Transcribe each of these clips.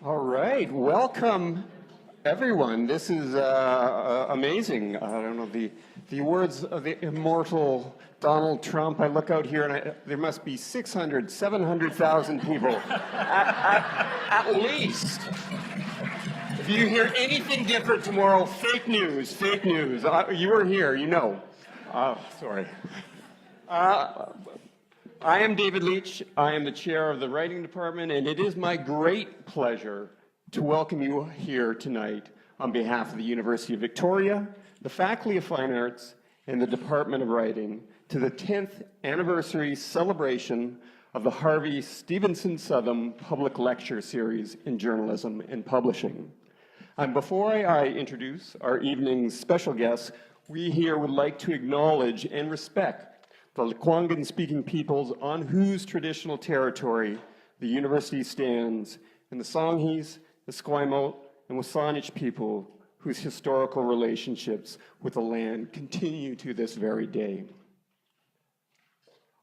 All right, welcome everyone. This is amazing. I don't know, the words of the immortal Donald Trump. I look out here and there must be 600, 700,000 people at least. If you hear anything different tomorrow, fake news, fake news. You were here, you know. Sorry. I am David Leach. I am the chair of the writing department, and it is my great pleasure to welcome you here tonight on behalf of the University of Victoria, the Faculty of Fine Arts, and the Department of Writing to the 10th anniversary celebration of the Harvey Southam Public Lecture Series in Journalism and Publishing. And before I introduce our evening's special guests, we here would like to acknowledge and respect the Lekwungen-speaking peoples on whose traditional territory the university stands, and the Songhees, the Esquimalt, and Wasanich people whose historical relationships with the land continue to this very day.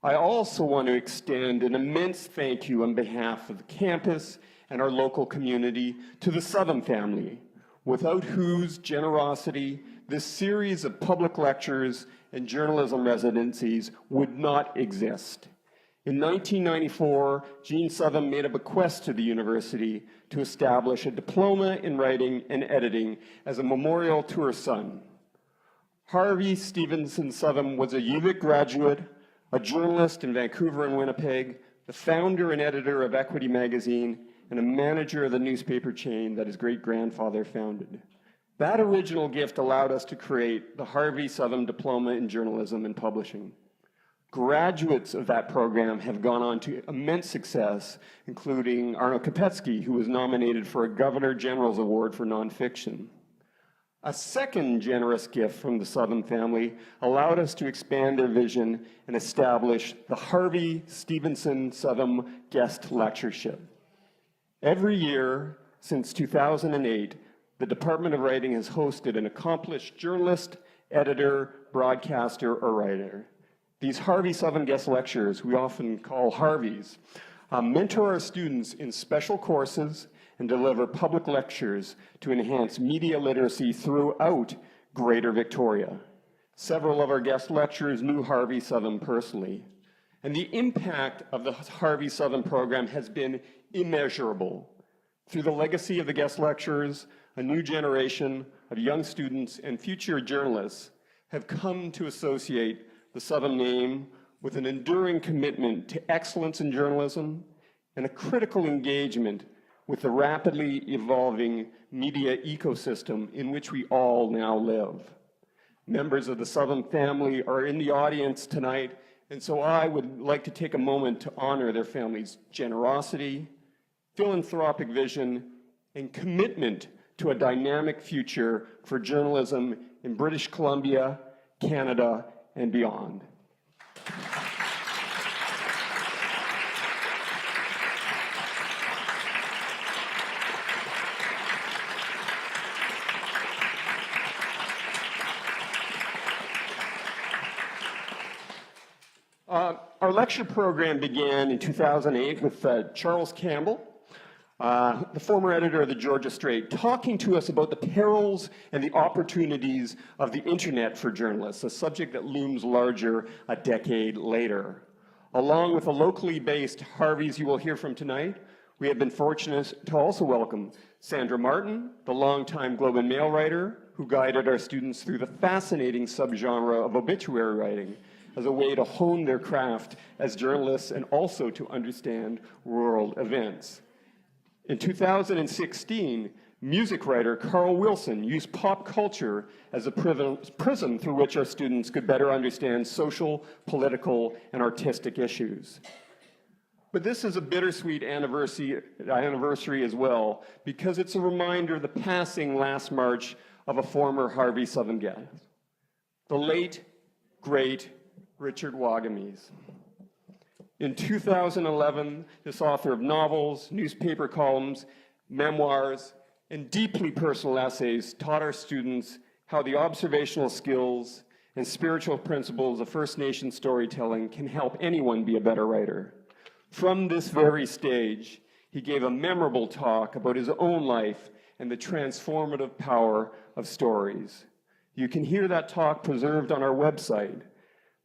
I also want to extend an immense thank you on behalf of the campus and our local community to the Southam family, without whose generosity this series of public lectures and journalism residencies would not exist. In 1994, Jean Southam made a bequest to the university to establish a diploma in writing and editing as a memorial to her son. Harvey Southam was a UVic graduate, a journalist in Vancouver and Winnipeg, the founder and editor of Equity magazine, and a manager of the newspaper chain that his great-grandfather founded. That original gift allowed us to create the Harvey Southam Diploma in Journalism and Publishing. Graduates of that program have gone on to immense success, including Arno Kopetsky, who was nominated for a Governor General's Award for nonfiction. A second generous gift from the Southam family allowed us to expand their vision and establish the Harvey Southam Guest Lectureship. Every year since 2008, the Department of Writing has hosted an accomplished journalist, editor, broadcaster, or writer. These Harvey Southam Guest Lecturers, we often call Harveys, mentor our students in special courses and deliver public lectures to enhance media literacy throughout Greater Victoria. Several of our guest lecturers knew Harvey Southam personally, and the impact of the Harvey Southam program has been immeasurable. Through the legacy of the guest lecturers, a new generation of young students and future journalists have come to associate the Southam name with an enduring commitment to excellence in journalism and a critical engagement with the rapidly evolving media ecosystem in which we all now live. Members of the Southam family are in the audience tonight, and so I would like to take a moment to honor their family's generosity, philanthropic vision, and commitment to a dynamic future for journalism in British Columbia, Canada, and beyond. Our lecture program began in 2008 with Charles Campbell, the former editor of the Georgia Straight, talking to us about the perils and the opportunities of the internet for journalists, a subject that looms larger a decade later. Along with the locally based Harveys you will hear from tonight, we have been fortunate to also welcome Sandra Martin, the longtime Globe and Mail writer, who guided our students through the fascinating subgenre of obituary writing as a way to hone their craft as journalists and also to understand world events. In 2016, music writer Carl Wilson used pop culture as a prism through which our students could better understand social, political, and artistic issues. But this is a bittersweet anniversary as well, because it's a reminder of the passing last March of a former Harvey Southam guest, the late, great Richard Wagamase. In 2011, this author of novels, newspaper columns, memoirs, and deeply personal essays taught our students how the observational skills and spiritual principles of First Nation storytelling can help anyone be a better writer. From this very stage, He gave a memorable talk about his own life and the transformative power of stories. You can hear that talk preserved on our website,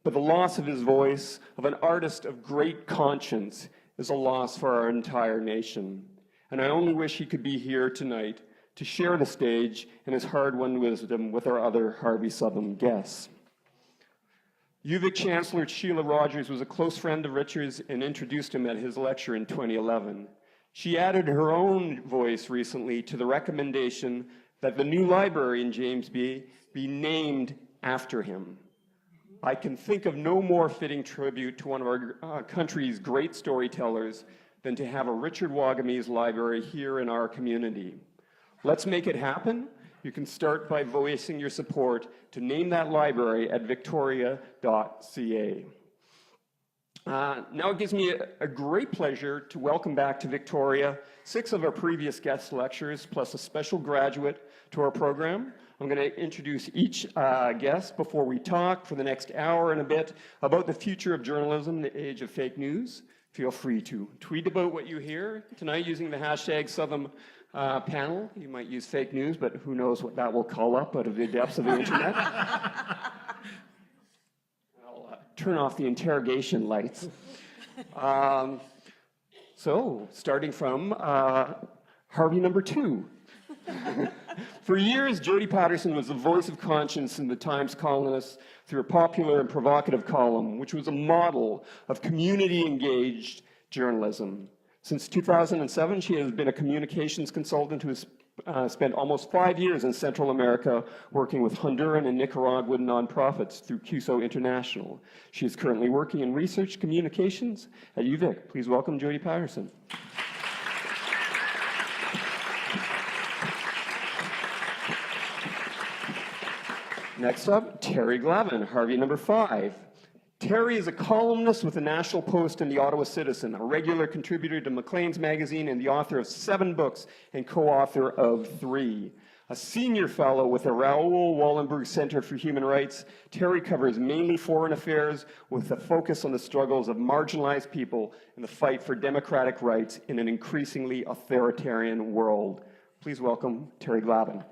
but the loss of his voice, of an artist of great conscience, is a loss for our entire nation. And I only wish he could be here tonight to share the stage and his hard-won wisdom with our other Harvey Southam guests. UVic Chancellor Sheila Rogers was a close friend of Richard's and introduced him at his lecture in 2011. She added her own voice recently to the recommendation that the new library in James be named after him. I can think of no more fitting tribute to one of our country's great storytellers than to have a Richard Wagamase library here in our community. Let's make it happen. You can start by voicing your support to name that library at victoria.ca. Now it gives me a great pleasure to welcome back to Victoria 6 of our previous guest lecturers, plus a special graduate to our program. I'm going to introduce each guest before we talk for the next hour and a bit about the future of journalism in the age of fake news. Feel free to tweet about what you hear tonight using the hashtag Southam panel. You might use fake news, but who knows what that will call up out of the depths of the internet. I'll turn off the interrogation lights. So, starting from Harvey number 2. For years, Jody Paterson was the voice of conscience in the Times columnists through a popular and provocative column, which was a model of community-engaged journalism. Since 2007, she has been a communications consultant who has spent almost 5 years in Central America working with Honduran and Nicaraguan nonprofits through CUSO International. She is currently working in research communications at UVic. Please welcome Jody Patterson. Next up, Terry Glavin, Harvey number 5. Terry is a columnist with the National Post and the Ottawa Citizen, a regular contributor to Maclean's magazine and the author of 7 books and co-author of 3. A senior fellow with the Raoul Wallenberg Center for Human Rights, Terry covers mainly foreign affairs with a focus on the struggles of marginalized people in the fight for democratic rights in an increasingly authoritarian world. Please welcome Terry Glavin.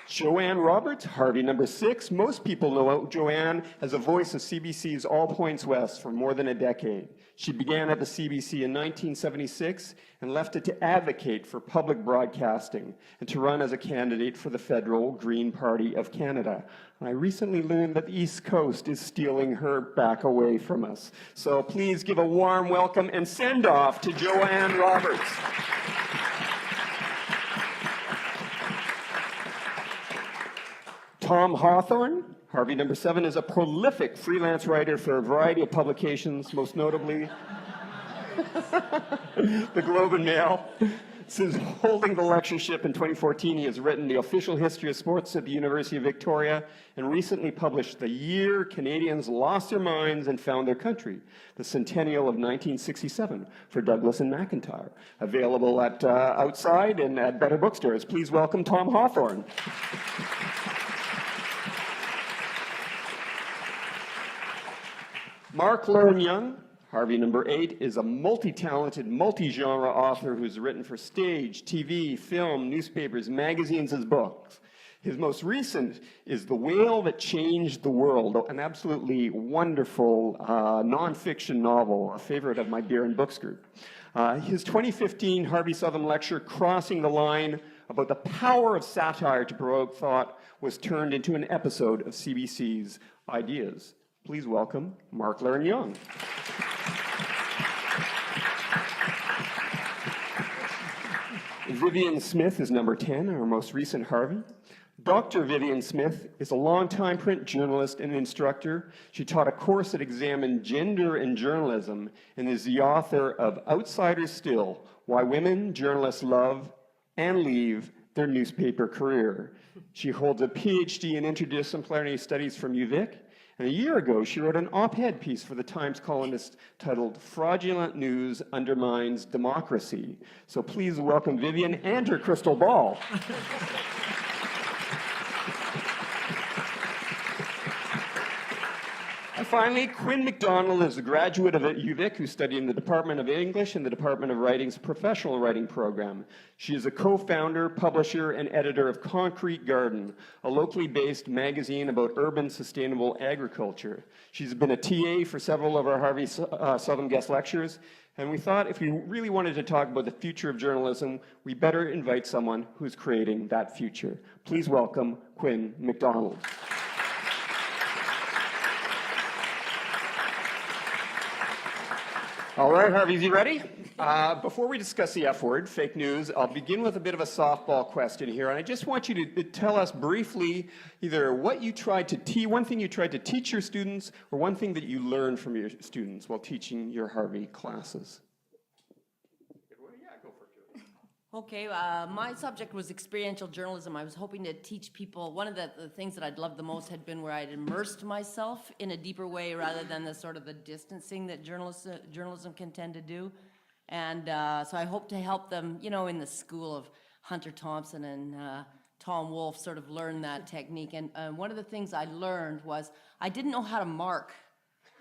JoAnn Roberts, Harvey number 6. Most people know JoAnn as a voice of CBC's All Points West for more than a decade. She began at the CBC in 1976 and left it to advocate for public broadcasting and to run as a candidate for the federal Green Party of Canada. I recently learned that the East Coast is stealing her back away from us. So please give a warm welcome and send off to JoAnn Roberts. Tom Hawthorn, Harvey number 7, is a prolific freelance writer for a variety of publications, most notably the Globe and Mail. Since holding the lectureship in 2014, he has written The Official History of Sports at the University of Victoria and recently published The Year Canadians Lost Their Minds and Found Their Country, the Centennial of 1967 for Douglas and McIntyre, available at outside and at better bookstores. Please welcome Tom Hawthorn. Mark Leiren-Young, Harvey number 8, is a multi-talented, multi-genre author who's written for stage, TV, film, newspapers, magazines, and books. His most recent is The Whale That Changed the World, an absolutely wonderful nonfiction novel, a favorite of my beer and books group. His 2015 Harvey Southam lecture, Crossing the Line, about the power of satire to provoke thought, was turned into an episode of CBC's Ideas. Please welcome Mark Leiren-Young. Vivian Smith is number 10, our most recent Harvey. Dr. Vivian Smith is a longtime print journalist and instructor. She taught a course that examined gender and journalism and is the author of Outsiders Still, Why Women Journalists Love and Leave Their Newspaper Career. She holds a PhD in interdisciplinary studies from UVic. And a year ago, she wrote an op-ed piece for the Times columnist titled Fraudulent News Undermines Democracy. So please welcome Vivian and her crystal ball. I finally, Quinn MacDonald is a graduate of UVic who studied in the Department of English and the Department of Writing's professional writing program. She is a co-founder, publisher, and editor of Concrete Garden, a locally based magazine about urban sustainable agriculture. She's been a TA for several of our Harvey Southam Guest Lecturers, and we thought if we really wanted to talk about the future of journalism, we better invite someone who's creating that future. Please welcome Quinn MacDonald. All right, Harvey, you ready? Before we discuss the F word, fake news, I'll begin with a bit of a softball question here, and I just want you to tell us briefly either what you tried to teach, one thing you tried to teach your students, or one thing that you learned from your students while teaching your Harvey classes. Okay, my subject was experiential journalism. I was hoping to teach people, one of the things that I'd loved the most had been where I'd immersed myself in a deeper way rather than the sort of the distancing that journalism can tend to do. And so I hope to help them, you know, in the school of Hunter Thompson and Tom Wolfe sort of learn that technique. And one of the things I learned was I didn't know how to mark.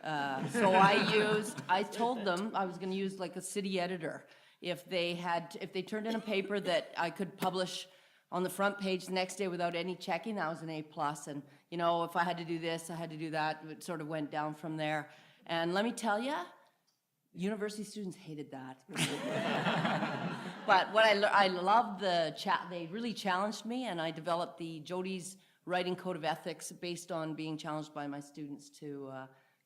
So I told them I was going to use like a city editor. If they turned in a paper that I could publish on the front page the next day without any checking, that was an A+. And, you know, if I had to do this, I had to do that. It sort of went down from there. And let me tell you, university students hated that. But what I loved they really challenged me, and I developed the Jody's Writing Code of Ethics based on being challenged by my students to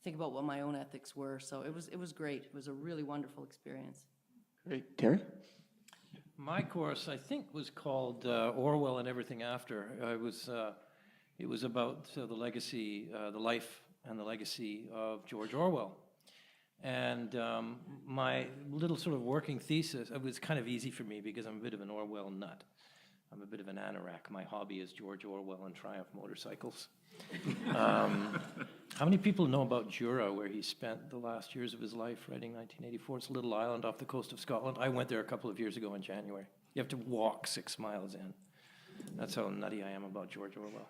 think about what my own ethics were. So it was great. It was a really wonderful experience. Great. Terry? My course, I think, was called Orwell and Everything After. It was about the legacy, the life and the legacy of George Orwell. And my little sort of working thesis, it was kind of easy for me because I'm a bit of an Orwell nut. I'm a bit of an anorak. My hobby is George Orwell and Triumph motorcycles. How many people know about Jura, where he spent the last years of his life writing 1984? It's a little island off the coast of Scotland. I went there a couple of years ago in January. You have to walk 6 miles in. That's how nutty I am about George Orwell.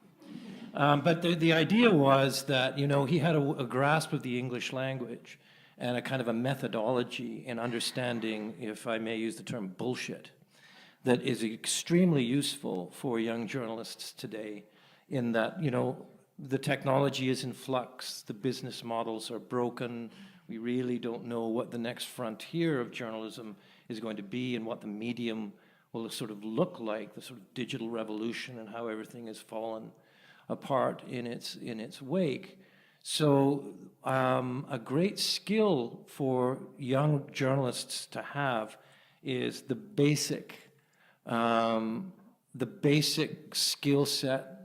But the idea was that, you know, he had a grasp of the English language and a kind of a methodology in understanding, if I may use the term, bullshit, that is extremely useful for young journalists today, in that, you know, the technology is in flux, the business models are broken, we really don't know what the next frontier of journalism is going to be and what the medium will sort of look like, the sort of digital revolution and how everything has fallen apart in its wake. So a great skill for young journalists to have is the basic skill set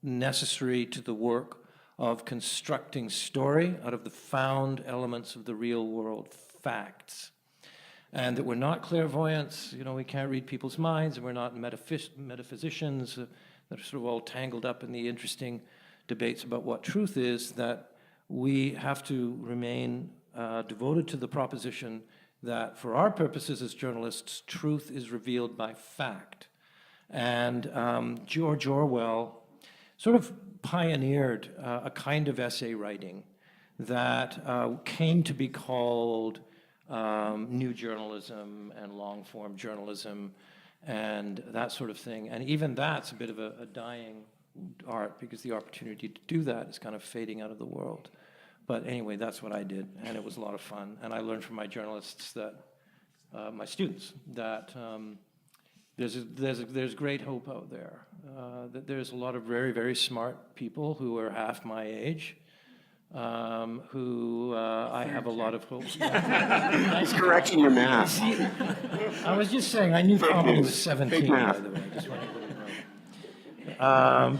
necessary to the work of constructing story out of the found elements of the real world, facts. And that we're not clairvoyants, you know, we can't read people's minds, and we're not metaphysicians that are sort of all tangled up in the interesting debates about what truth is, that we have to remain devoted to the proposition that for our purposes as journalists, truth is revealed by fact. And George Orwell sort of pioneered a kind of essay writing that came to be called new journalism and long-form journalism and that sort of thing. And even that's a bit of a dying art because the opportunity to do that is kind of fading out of the world. But anyway, that's what I did, and it was a lot of fun. And I learned from my journalists that, my students, that there's great hope out there. That there's a lot of very, very smart people who are half my age, who I have a lot of hope. He's correcting your math. I was just saying, I knew Colin was 17, by the way. Just want to let you know.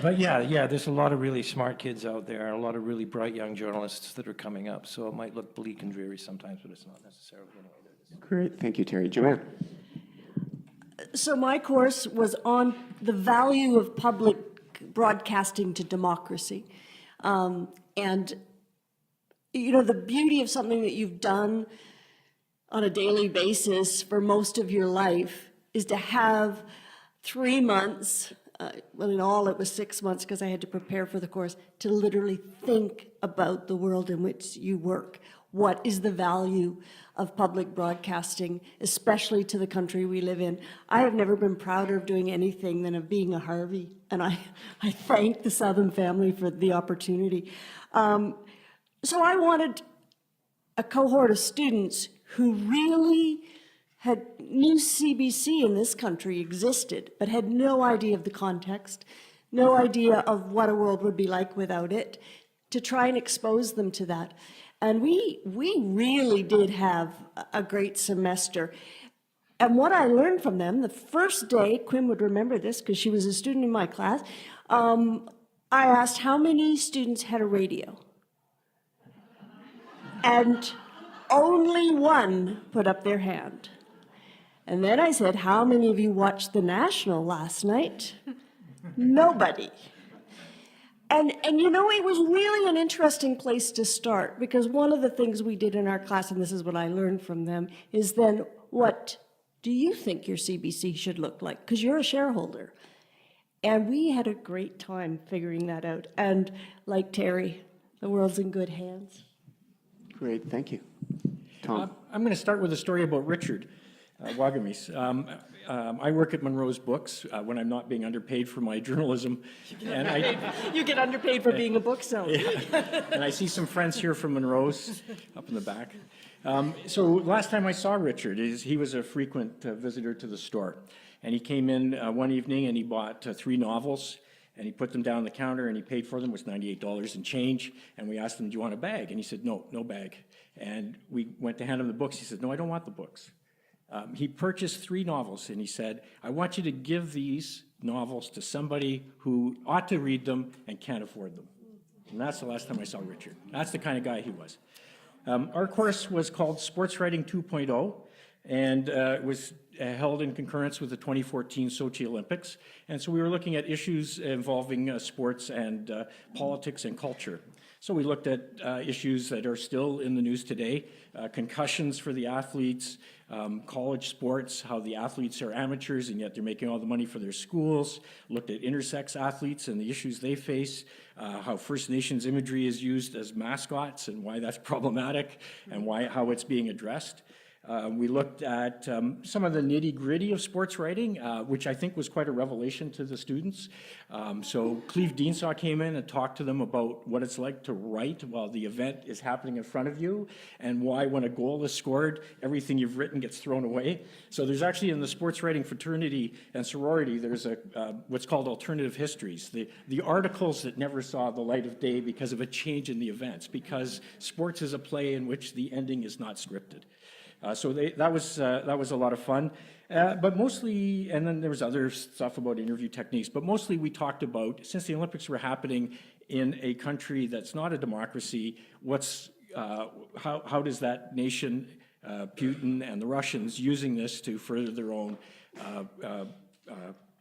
But yeah, there's a lot of really smart kids out there, and a lot of really bright young journalists that are coming up. So it might look bleak and dreary sometimes, but it's not necessarily anyway. Great, thank you, Terry. JoAnn? So my course was on the value of public broadcasting to democracy. And, you know, the beauty of something that you've done on a daily basis for most of your life is to have 3 months well, in all, it was 6 months because I had to prepare for the course, to literally think about the world in which you work. What is the value of public broadcasting, especially to the country we live in? I have never been prouder of doing anything than of being a Harvey, and I thank the Southam family for the opportunity. So I wanted a cohort of students who really knew CBC in this country existed, but had no idea of the context, no idea of what a world would be like without it, to try and expose them to that. And we really did have a great semester. And what I learned from them, the first day, Quinn would remember this because she was a student in my class, I asked how many students had a radio. And only one put up their hand. And then I said, how many of you watched the National last night? Nobody. And you know, it was really an interesting place to start, because one of the things we did in our class, and this is what I learned from them, is then what do you think your CBC should look like? Because you're a shareholder. And we had a great time figuring that out. And like Terry, the world's in good hands. Great, thank you. Tom? I'm going to start with a story about Richard Wagamase. I work at Monroe's Books when I'm not being underpaid for my journalism. You get underpaid for being a bookseller. Yeah. And I see some friends here from Monroe's up in the back. So last time I saw Richard, he was a frequent visitor to the store. And he came in one evening and he bought 3 novels. And he put them down on the counter and he paid for them. It was $98 and change. And we asked him, do you want a bag? And he said, no, no bag. And we went to hand him the books. He said, no, I don't want the books. He purchased 3 novels and he said, I want you to give these novels to somebody who ought to read them and can't afford them. And that's the last time I saw Richard. That's the kind of guy he was. Our course was called Sports Writing 2.0. And it was held in concurrence with the 2014 Sochi Olympics. And so we were looking at issues involving sports and politics and culture. So we looked at issues that are still in the news today, concussions for the athletes, college sports, how the athletes are amateurs and yet they're making all the money for their schools, looked at intersex athletes and the issues they face, how First Nations imagery is used as mascots and why that's problematic and how it's being addressed. We looked at some of the nitty-gritty of sports writing, which I think was quite a revelation to the students. So Cleve Deansaw came in and talked to them about what it's like to write while the event is happening in front of you, and why when a goal is scored, everything you've written gets thrown away. So there's actually in the sports writing fraternity and sorority, there's what's called alternative histories, the articles that never saw the light of day because of a change in the events, because sports is a play in which the ending is not scripted. So that was a lot of fun, but mostly, and then there was other stuff about interview techniques, but mostly we talked about, since the Olympics were happening in a country that's not a democracy, how does that nation, Putin and the Russians, using this to further their own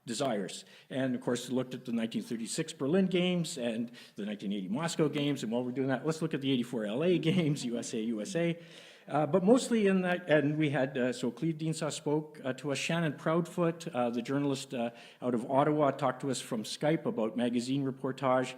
desires. And of course, looked at the 1936 Berlin Games and the 1980 Moscow Games, and while we're doing that, let's look at the 84 LA Games, USA. But mostly in that, and we had, so Cleve Deansaw spoke to us, Shannon Proudfoot, the journalist out of Ottawa, talked to us from Skype about magazine reportage.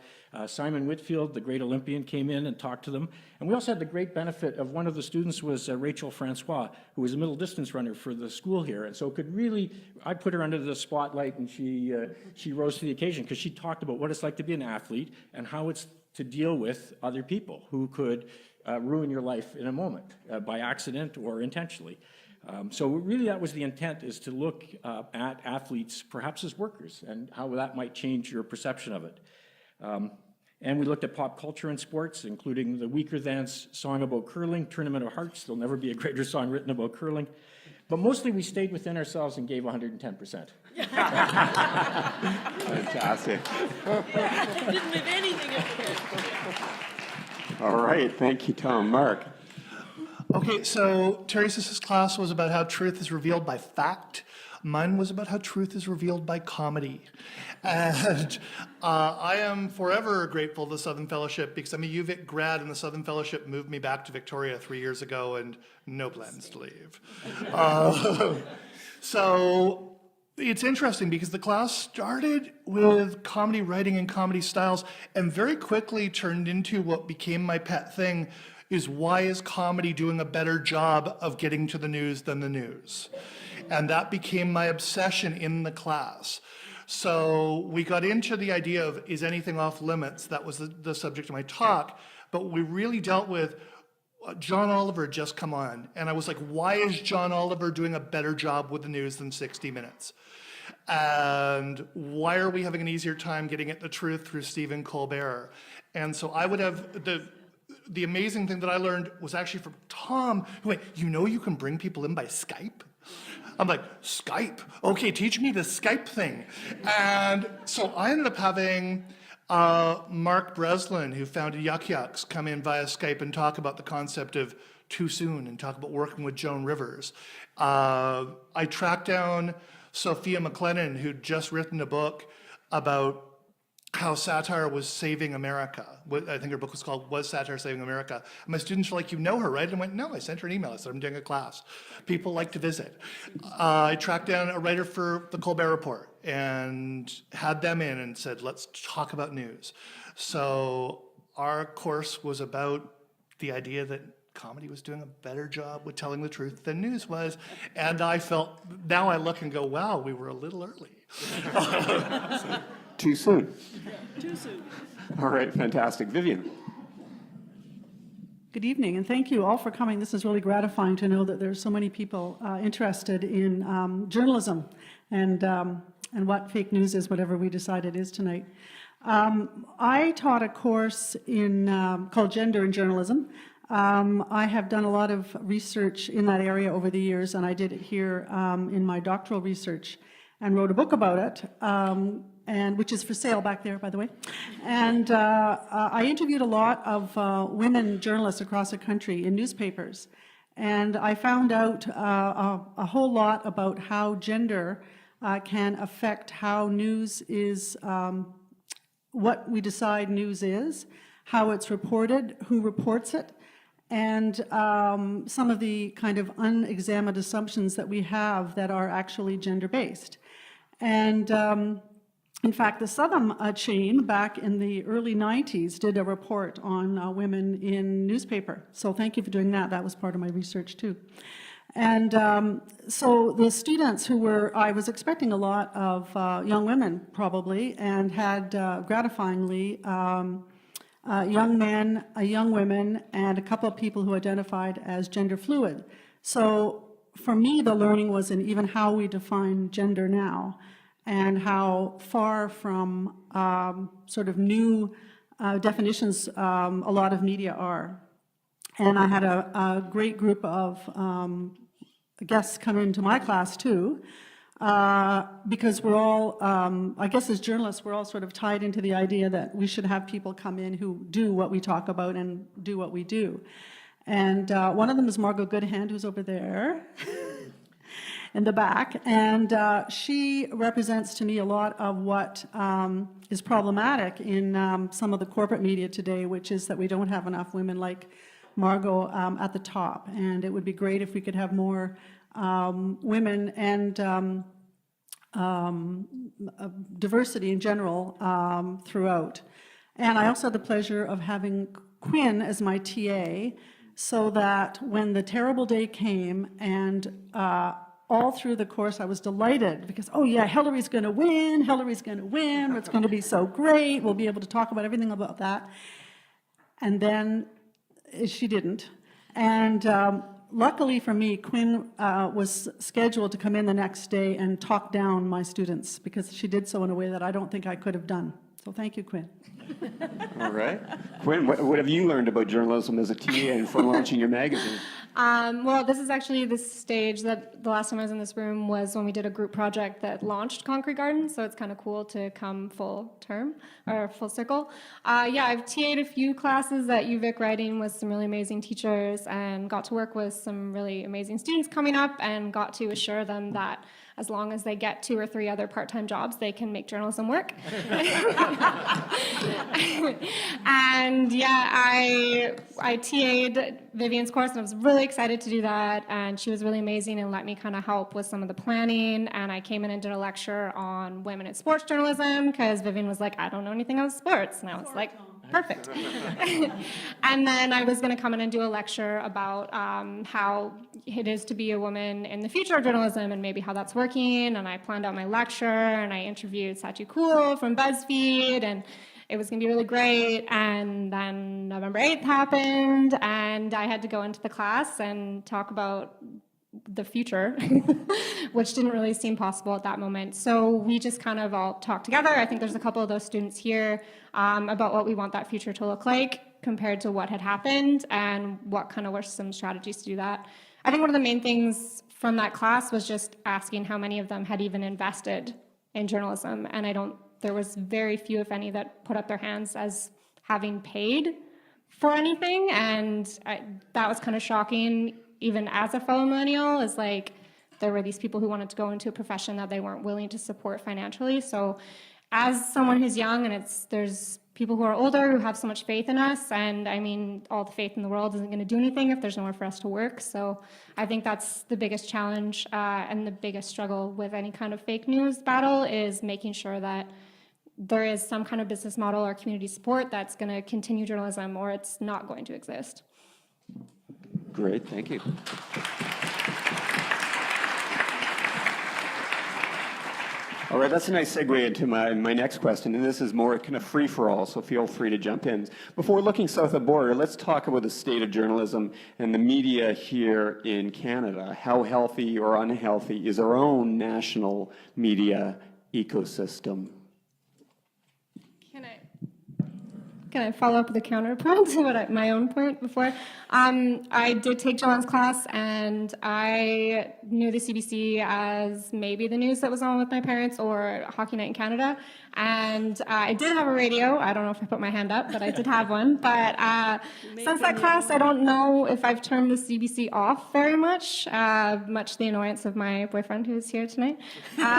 Simon Whitfield, the great Olympian, came in and talked to them. And we also had the great benefit of one of the students was Rachel Francois, who was a middle distance runner for the school here. And so could really, I put her under the spotlight and she rose to the occasion because she talked about what it's like to be an athlete and how it's to deal with other people who could ruin your life in a moment by accident or intentionally. So really that was the intent, is to look at athletes perhaps as workers and how that might change your perception of it. And we looked at pop culture and sports, including the Weaker Than's song about curling, Tournament of Hearts. There'll never be a greater song written about curling. But mostly we stayed within ourselves and gave 110%. Fantastic. Didn't leave anything in here. All right, thank you, Tom. Mark? Okay, so Teresa's class was about how truth is revealed by fact. Mine was about how truth is revealed by comedy. And I am forever grateful to the Southam Fellowship because I'm a UVic grad and the Southam Fellowship moved me back to Victoria 3 years ago and no plans to leave. So it's interesting because the class started with comedy writing and comedy styles and very quickly turned into what became my pet thing, is why is comedy doing a better job of getting to the news than the news? And that became my obsession in the class. So we got into the idea of, is anything off limits? That was the subject of my talk. But we really dealt with John Oliver had just come on. And I was like, why is John Oliver doing a better job with the news than 60 Minutes? And why are we having an easier time getting at the truth through Stephen Colbert? And so I would have the amazing thing that I learned was actually from Tom, who went, you know you can bring people in by Skype? I'm like, Skype? Okay, teach me the Skype thing. And so I ended up having Mark Breslin, who founded Yuck Yucks, come in via Skype and talk about the concept of too soon and talk about working with Joan Rivers. I tracked down Sophia McLennan, who'd just written a book about how satire was saving America. I think her book was called Was Satire Saving America? And my students were like, you know her, right? And I went, no, I sent her an email. I said, I'm doing a class. People like to visit. I tracked down a writer for the Colbert Report and had them in and said, let's talk about news. So our course was about the idea that comedy was doing a better job with telling the truth than news was. And I felt, now I look and go, wow, we were a little early. Too soon. Too soon. All right, fantastic. Vivian. Good evening, and thank you all for coming. This is really gratifying to know that there's so many people interested in journalism and what fake news is, whatever we decide it is tonight. I taught a course called Gender in Journalism. I have done a lot of research in that area over the years, and I did it here in my doctoral research and wrote a book about it, and which is for sale back there, by the way. And I interviewed a lot of women journalists across the country in newspapers, and I found out a whole lot about how gender can affect how news is, what we decide news is, how it's reported, who reports it, and some of the kind of unexamined assumptions that we have that are actually gender-based. And in fact, the Southam chain back in the early 90s did a report on women in newspaper. So thank you for doing that. That was part of my research too. And so the students who were, I was expecting a lot of young women probably, and had gratifyingly young men, young women, and a couple of people who identified as gender fluid. So for me, the learning was in even how we define gender now, and how far from sort of new definitions a lot of media are. And I had a great group of guests come into my class too, because we're all, I guess as journalists, we're all sort of tied into the idea that we should have people come in who do what we talk about and do what we do. And one of them is Margot Goodhand, who's over there in the back, and she represents to me a lot of what is problematic in some of the corporate media today, which is that we don't have enough women like Margot at the top. And it would be great if we could have more women and diversity in general throughout. And I also had the pleasure of having Quinn as my TA, so that when the terrible day came, and all through the course I was delighted because, oh yeah, Hillary's going to win, it's going to be so great, we'll be able to talk about everything about that. And then she didn't. And luckily for me, Quinn was scheduled to come in the next day and talk down my students, because she did so in a way that I don't think I could have done. So thank you, Quinn. All right. Quinn, what have you learned about journalism as a TA and from launching your magazine? Well, this is actually the stage that the last time I was in this room was when we did a group project that launched Concrete Garden, so it's kind of cool to come full term, or full circle. Yeah, I've TA'd a few classes at UVic writing with some really amazing teachers, and got to work with some really amazing students coming up, and got to assure them that as long as they get 2 or 3 other part-time jobs, they can make journalism work. And yeah, I TA'd Vivian's course, and I was really excited to do that, and she was really amazing and let me kind of help with some of the planning, and I came in and did a lecture on women in sports journalism, because Vivian was like, I don't know anything about sports, and I was like, perfect. And then I was going to come in and do a lecture about how it is to be a woman in the future of journalism and maybe how that's working. And I planned out my lecture, and I interviewed Sachi Kool from BuzzFeed, and it was going to be really great. And then November 8th happened, and I had to go into the class and talk about the future, which didn't really seem possible at that moment. So we just kind of all talked together. I think there's a couple of those students here about what we want that future to look like compared to what had happened and what kind of were some strategies to do that. I think one of the main things from that class was just asking how many of them had even invested in journalism. And there was very few, if any, that put up their hands as having paid for anything. And that was kind of shocking. Even as a fellow millennial, is like there were these people who wanted to go into a profession that they weren't willing to support financially. So as someone who's young, and there's people who are older who have so much faith in us, and I mean, all the faith in the world isn't going to do anything if there's nowhere for us to work. So I think that's the biggest challenge and the biggest struggle with any kind of fake news battle, is making sure that there is some kind of business model or community support that's going to continue journalism, or it's not going to exist. Great, thank you. All right, that's a nice segue into my next question, and this is more kind of free-for-all, so feel free to jump in. Before looking south of the border, let's talk about the state of journalism and the media here in Canada. How healthy or unhealthy is our own national media ecosystem? Can I follow up with a counterpoint to my own point before? I did take JoAnn's class, and I knew the CBC as maybe the news that was on with my parents or Hockey Night in Canada. And I did have a radio. I don't know if I put my hand up, but I did have one. But since that class, I don't know if I've turned the CBC off very much, much to the annoyance of my boyfriend who's here tonight. But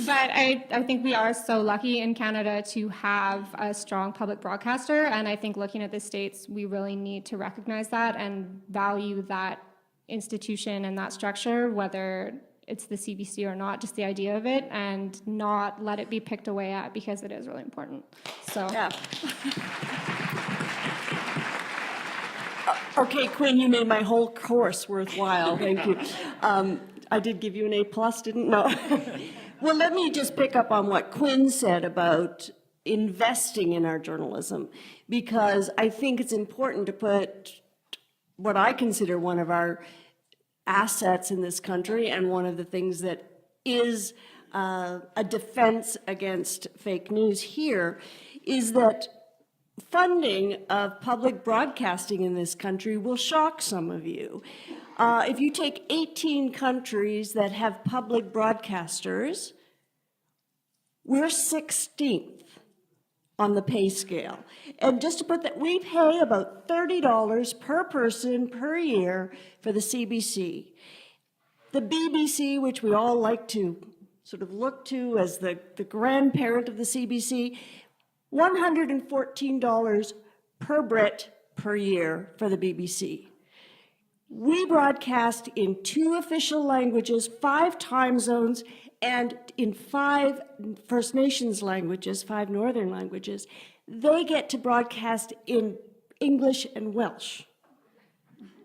I think we are so lucky in Canada to have a strong public broadcaster, and I think looking at the States, we really need to recognize that and value that institution and that structure, whether it's the CBC or not, just the idea of it, and not let it be picked away at, because it is really important. So Yeah. Okay, Quinn, you made my whole course worthwhile. Thank you. I did give you an A+, didn't? No. Well, let me just pick up on what Quinn said about investing in our journalism, because I think it's important to put what I consider one of our assets in this country, and one of the things that is a defense against fake news here, is that funding of public broadcasting in this country will shock some of you. If you take 18 countries that have public broadcasters, we're 16th on the pay scale. And just to put that, we pay about $30 per person per year for the CBC. The BBC, which we all like to sort of look to as the grandparent of the CBC, $114 per Brit per year for the BBC. We broadcast in 2 official languages, 5 time zones, and in 5 First Nations languages, 5 Northern languages. They get to broadcast in English and Welsh.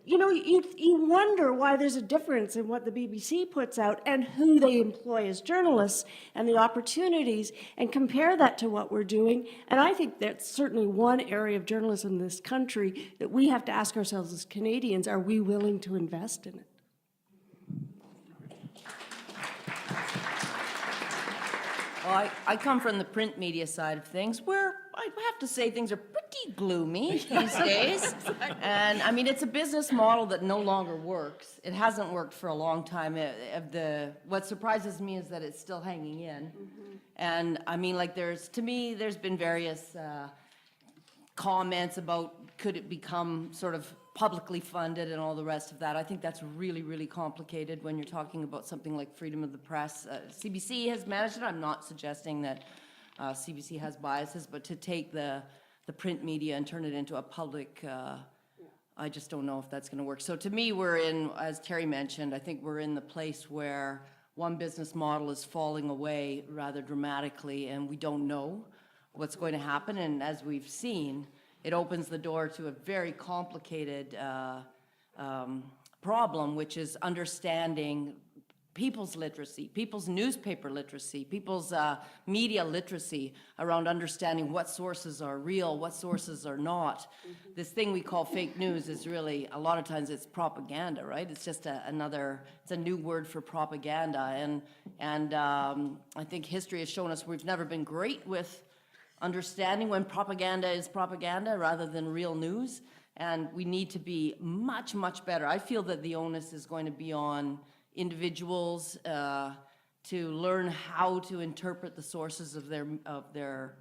You know, you wonder why there's a difference in what the BBC puts out and who they employ as journalists and the opportunities, and compare that to what we're doing. And I think that's certainly one area of journalism in this country that we have to ask ourselves as Canadians, are we willing to invest in it? Well, I come from the print media side of things, where I have to say things are pretty gloomy these days. And I mean, it's a business model that no longer works. It hasn't worked for a long time. What surprises me is that it's still hanging in. Mm-hmm. And I mean, like, there's been various comments about, could it become sort of publicly funded and all the rest of that. I think that's really, really complicated when you're talking about something like freedom of the press. CBC has managed it. I'm not suggesting that CBC has biases, but to take the print media and turn it into a public, I just don't know if that's going to work. So to me, we're in, as Terry mentioned, I think we're in the place where one business model is falling away rather dramatically, and we don't know what's going to happen. And as we've seen, it opens the door to a very complicated problem, which is understanding people's literacy, people's newspaper literacy, people's media literacy around understanding what sources are real, what sources are not. This thing we call fake news is really, a lot of times it's propaganda, right? It's just it's a new word for propaganda. And I think history has shown us we've never been great with understanding when propaganda is propaganda rather than real news. And we need to be much, much better. I feel that the onus is going to be on individuals to learn how to interpret the sources of their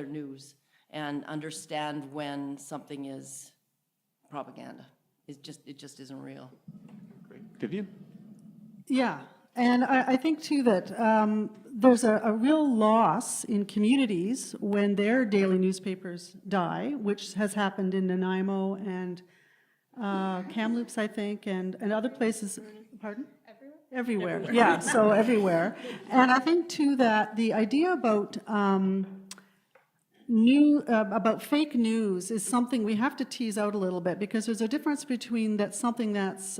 news and understand when something is propaganda. It just isn't real. Great. Vivian? Yeah, and I think too that there's a real loss in communities when their daily newspapers die, which has happened in Nanaimo and Kamloops, I think, and other places. Pardon? Everywhere. Yeah, so everywhere. And I think too that the idea about fake news is something we have to tease out a little bit, because there's a difference between something that's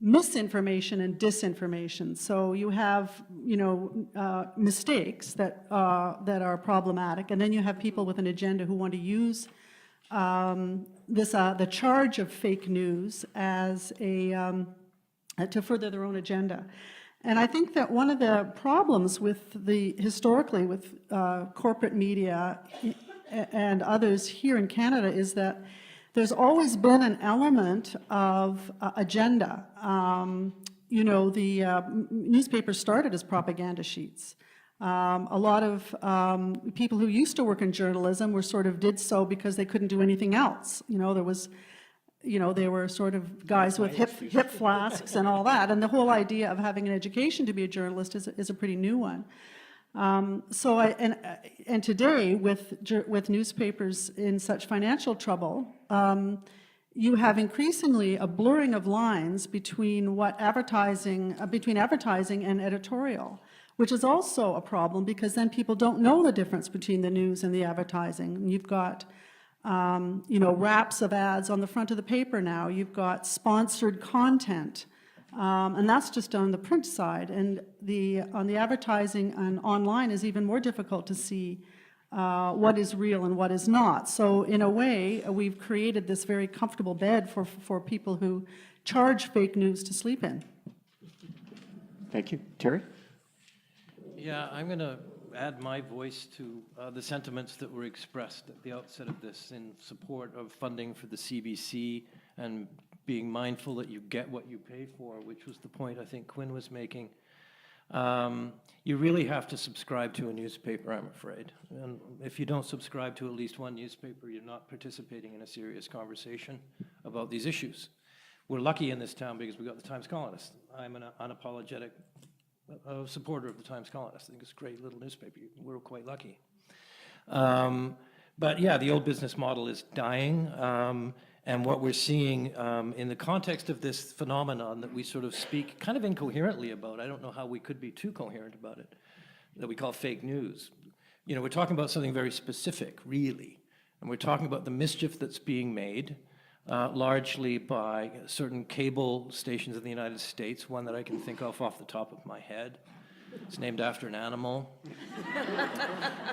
misinformation and disinformation. So you have, mistakes that are problematic, and then you have people with an agenda who want to use the charge of fake news as to further their own agenda. And I think that one of the problems historically with corporate media and others here in Canada is that there's always been an element of agenda. The newspaper started as propaganda sheets. A lot of people who used to work in journalism did so because they couldn't do anything else. They were sort of guys with hip flasks and all that. And the whole idea of having an education to be a journalist is a pretty new one. And today, with newspapers in such financial trouble, you have increasingly a blurring of lines between advertising and editorial, which is also a problem, because then people don't know the difference between the news and the advertising. You've got wraps of ads on the front of the paper now. You've got sponsored content, and that's just on the print side. And on the advertising and online is even more difficult to see what is real and what is not. So in a way, we've created this very comfortable bed for people who charge fake news to sleep in. Thank you. Terry? Yeah, I'm going to add my voice to the sentiments that were expressed at the outset of this in support of funding for the CBC and being mindful that you get what you pay for, which was the point I think Quinn was making. You really have to subscribe to a newspaper, I'm afraid. And if you don't subscribe to at least one newspaper, you're not participating in a serious conversation about these issues. We're lucky in this town because we got the Times Colonist. I'm an unapologetic supporter of the Times Colonist. I think it's a great little newspaper. We're quite lucky. But yeah, the old business model is dying. And what we're seeing in the context of this phenomenon that we sort of speak kind of incoherently about, I don't know how we could be too coherent about it, that we call fake news. We're talking about something very specific, really. And we're talking about the mischief that's being made largely by certain cable stations in the United States, one that I can think of off the top of my head. It's named after an animal.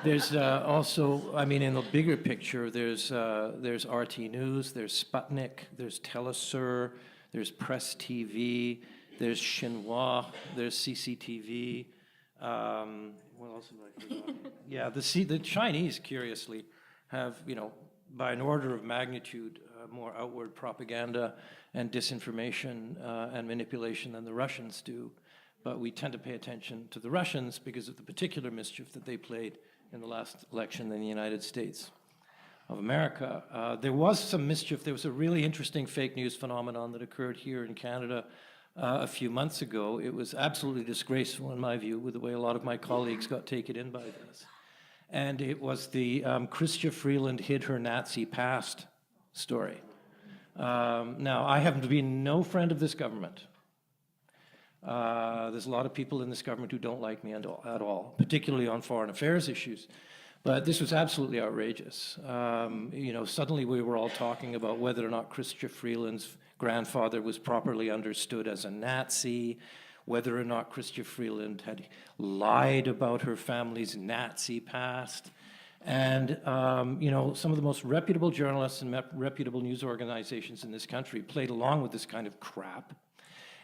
There's also, in the bigger picture, there's RT News, there's Sputnik, there's Telesur, there's Press TV, there's Xinhua, there's CCTV. What else have I forgotten? Yeah, the Chinese, curiously, have, by an order of magnitude, more outward propaganda and disinformation and manipulation than the Russians do. But we tend to pay attention to the Russians because of the particular mischief that they played in the last election in the United States. America. There was some mischief. There was a really interesting fake news phenomenon that occurred here in Canada a few months ago. It was absolutely disgraceful, in my view, with the way a lot of my colleagues got taken in by this. And it was the Chrystia Freeland hid her Nazi past story. Now, I happen to be no friend of this government. There's a lot of people in this government who don't like me at all, particularly on foreign affairs issues. But this was absolutely outrageous. You know, suddenly we were all talking about whether or not Chrystia Freeland's grandfather was properly understood as a Nazi, whether or not Chrystia Freeland had lied about her family's Nazi past. And, you know, some of the most reputable journalists and reputable news organizations in this country played along with this kind of crap.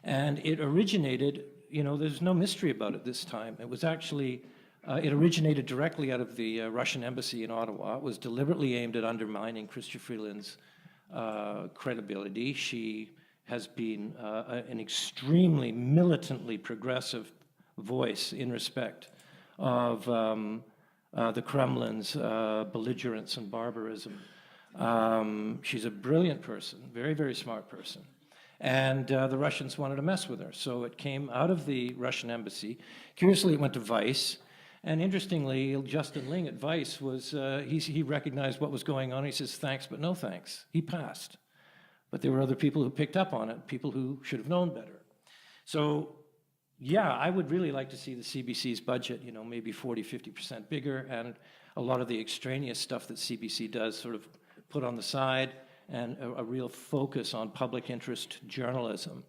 And it originated, you know, there's no mystery about it this time. It was actually, it originated directly out of the Russian embassy in Ottawa. It was deliberately aimed at undermining Chrystia Freeland's credibility. She has been an extremely militantly progressive voice in respect of the Kremlin's belligerence and barbarism. She's a brilliant person, very, very smart person. And the Russians wanted to mess with her. So it came out of the Russian embassy. Curiously, it went to Vice. And interestingly, Justin Ling at Vice was, he recognized what was going on. He says, thanks, but no thanks. He passed. But there were other people who picked up on it, people who should have known better. So, yeah, I would really like to see the CBC's budget, you know, maybe 40, 50% bigger, and a lot of the extraneous stuff that CBC does sort of put on the side, and a real focus on public interest journalism.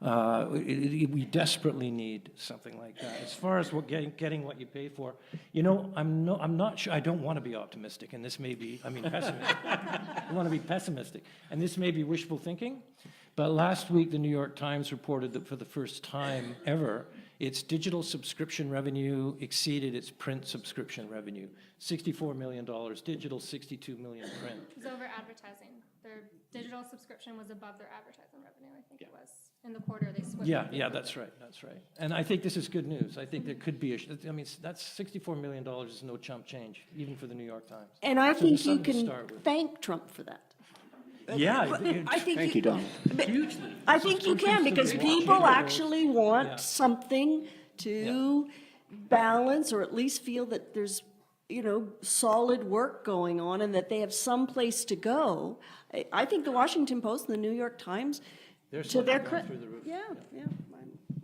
We desperately need something like that. As far as getting what you pay for, you know, I'm not sure. I don't want to be optimistic, and this may be, I mean, pessimistic. I want to be pessimistic, and this may be wishful thinking. But last week, the New York Times reported that for the first time ever, its digital subscription revenue exceeded its print subscription revenue. $64 million digital, $62 million print. It was over advertising. Their digital subscription was above their advertising revenue, I think it was. In the quarter, they switched. Yeah, that's right, that's right. And I think this is good news. I think there could be, I mean, that's $64 million is no chump change, even for the New York Times. And I So think there's you something to can start with. thank Trump for that. Yeah, I think Thank you, Don. hugely. I think you can, because people actually want Yeah. something to balance, or at least feel that there's, you know, solid work going on and that they have some place to go. I think the Washington Post and the New York Times, They're to their going credit, through the roof. yeah.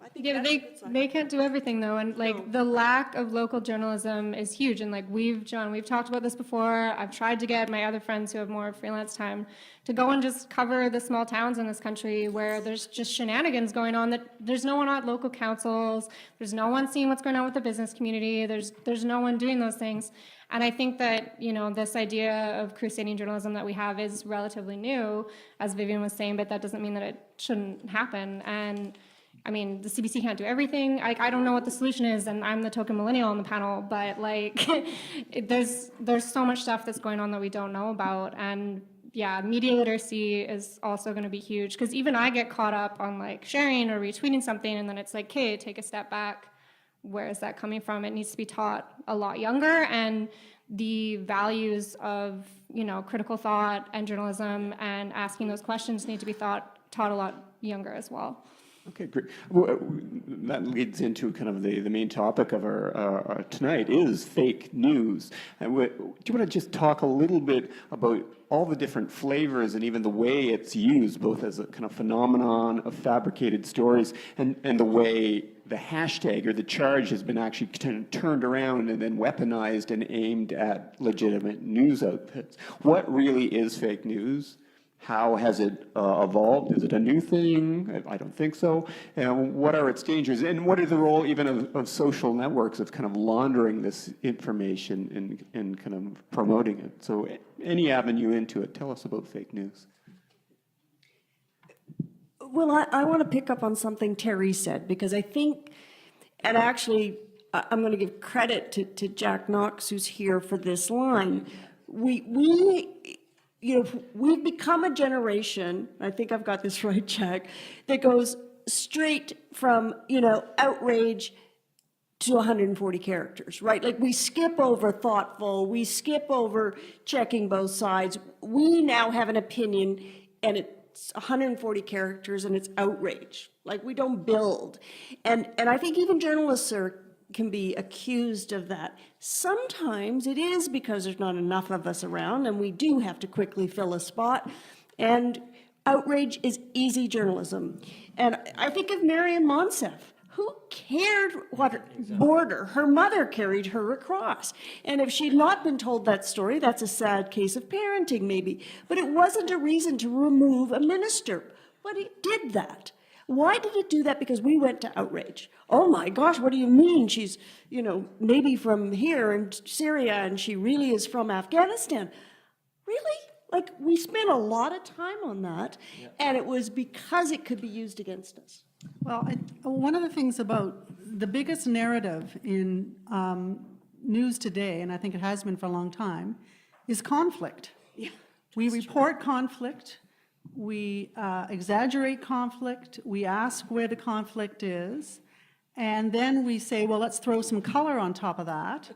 I think Yeah, that's a good sign. they can't do everything though, and like the lack of local journalism is huge. And like JoAnn, we've talked about this before. I've tried to get my other friends who have more freelance time to go and just cover the small towns in this country where there's just shenanigans going on. That there's no one at local councils. There's no one seeing what's going on with the business community. There's no one doing those things. And I think that, you know, this idea of crusading journalism that we have is relatively new, as Vivian was saying, but that doesn't mean that it shouldn't happen. And I mean, the CBC can't do everything. I don't know what the solution is, and I'm the token millennial on the panel, but like, there's so much stuff that's going on that we don't know about. And yeah, media literacy is also going to be huge, because even I get caught up on like sharing or retweeting something, and then it's like, okay, take a step back. Where is that coming from? It needs to be taught a lot younger, and the values of, you know, critical thought and journalism and asking those questions need to be taught a lot younger as well. Okay, great. Well, that leads into kind of the main topic of our tonight is fake news. And do you want to just talk a little bit about all the different flavors and even the way it's used, both as a kind of phenomenon of fabricated stories and the way the hashtag or the charge has been actually turned around and then weaponized and aimed at legitimate news outfits? What really is fake news? How has it evolved? Is it a new thing? I don't think so. And what are its dangers? And what is the role even of social networks of kind of laundering this information and kind of promoting it? So any avenue into it, tell us about fake news. Well, I want to pick up on something Terry said, because I think, and actually, I'm going to give credit to Jack Knox, who's here for this line. You know, we've become a generation, I think I've got this right, Jack, that goes straight from, you know, outrage to 140 characters, right? Like we skip over thoughtful, we skip over checking both sides. We now have an opinion and it's 140 characters and it's outrage. Like we don't build. And I think even journalists can be accused of that. Sometimes it is because there's not enough of us around and we do have to quickly fill a spot. And outrage is easy journalism. And I think of Marion Monsef. Who cared what border her mother carried her across? And if she'd not been told that story, that's a sad case of parenting maybe. But it wasn't a reason to remove a minister. But it did that. Why did it do that? Because we went to outrage. Oh my gosh, what do you mean? She's, maybe from here in Syria and she really is from Afghanistan. Really? Like we spent a lot of time on that and it was because it could be used against us. Well, one of the things about the biggest narrative in news today, and I think it has been for a long time, is conflict. Yeah, we report conflict, we exaggerate conflict, we ask where the conflict is, and then we say, well, let's throw some color on top of that,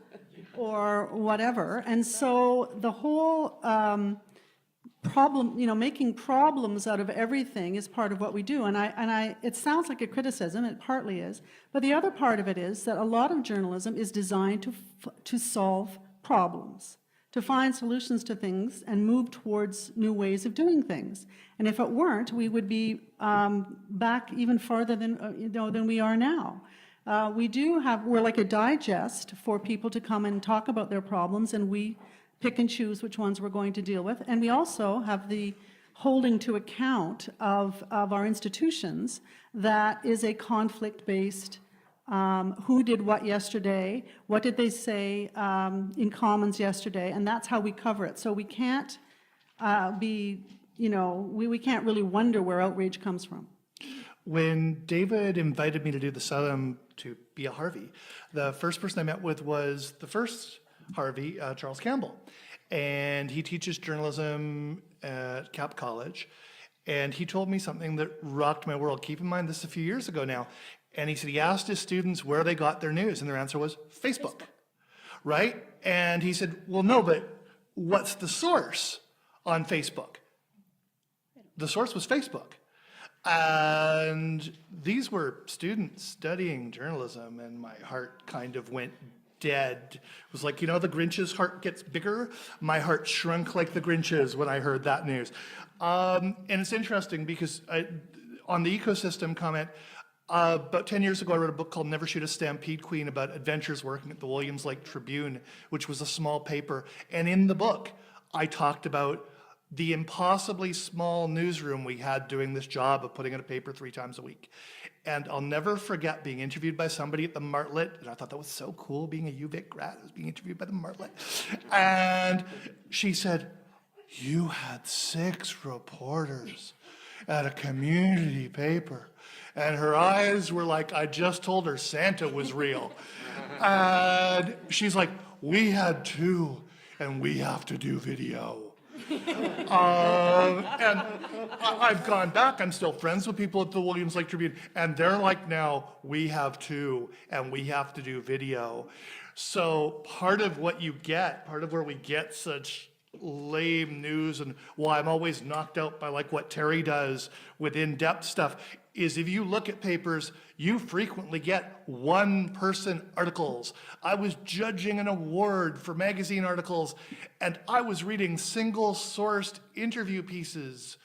or whatever. And so the whole problem, making problems out of everything is part of what we do. And it sounds like a criticism, it partly is, but the other part of it is that a lot of journalism is designed to solve problems, to find solutions to things and move towards new ways of doing things. And if it weren't, we would be back even farther than we are now. We're like a digest for people to come and talk about their problems, and we pick and choose which ones we're going to deal with. And we also have the holding to account of our institutions that is a conflict-based, who did what yesterday, what did they say in Commons yesterday, and that's how we cover it. So we can't we can't really wonder where outrage comes from. When David invited me to do the Southam to be a Harvey, the first person I met with was the first Harvey, Charles Campbell. And he teaches journalism at Cap College. And he told me something that rocked my world. Keep in mind, this is a few years ago now. And he said he asked his students where they got their news. And their answer was Facebook, right? And he said, well, no, but what's the source on Facebook? The source was Facebook. And these were students studying journalism, and my heart kind of went dead. It was like, the Grinch's heart gets bigger. My heart shrunk like the Grinch's when I heard that news. And it's interesting because on the ecosystem comment, about 10 years ago, I wrote a book called Never Shoot a Stampede Queen about adventures working at the Williams Lake Tribune, which was a small paper. And in the book, I talked about the impossibly small newsroom we had doing this job of putting out a paper 3 times a week. And I'll never forget being interviewed by somebody at the Martlet, and I thought that was so cool, being a UVic grad. I was being interviewed by the Martlet. And she said, you had 6 reporters at a community paper. And her eyes were like, I just told her Santa was real. And she's like, we had 2, and we have to do video. And I've gone back, I'm still friends with people at the Williams Lake Tribune, and they're like, now, we have 2, and we have to do video. So part of what you get, part of where we get such lame news, and why I'm always knocked out by like what Terry does with in-depth stuff, is if you look at papers, you frequently get one-person articles. I was judging an award for magazine articles, and I was reading single-sourced interview pieces.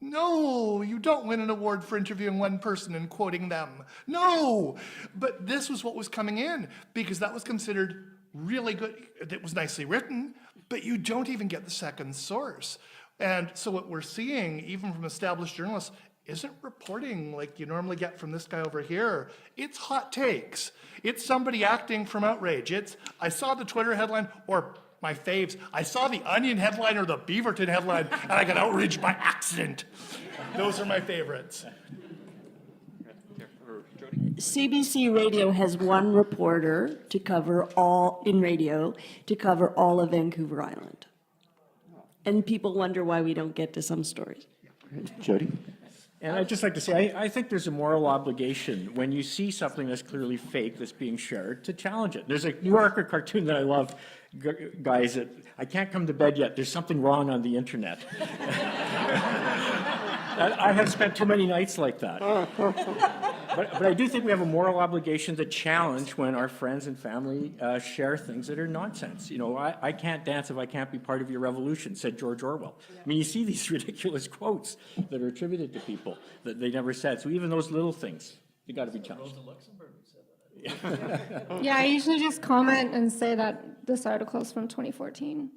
No, you don't win an award for interviewing one person and quoting them. No, but this was what was coming in, because that was considered really good. It was nicely written, but you don't even get the second source. And so what we're seeing, even from established journalists, isn't reporting like you normally get from this guy over here. It's hot takes. It's somebody acting from outrage. It's, I saw the Twitter headline, or my faves, I saw the Onion headline or the Beaverton headline, and I got outraged by accident. Those are my favorites. CBC Radio has one reporter to cover all of Vancouver Island. And people wonder why we don't get to some stories. Jody? And I'd just like to say, I think there's a moral obligation when you see something that's clearly fake that's being shared to challenge it. There's a New Yorker cartoon that I love, guys, that I can't come to bed yet. There's something wrong on the internet. I have spent too many nights like that. But I do think we have a moral obligation to challenge when our friends and family share things that are nonsense. You know, I can't dance if I can't be part of your revolution, said George Orwell. I mean, you see these ridiculous quotes that are attributed to people that they never said. So even those little things, you got to be challenged. Yeah, I usually just comment and say that this article is from 2014.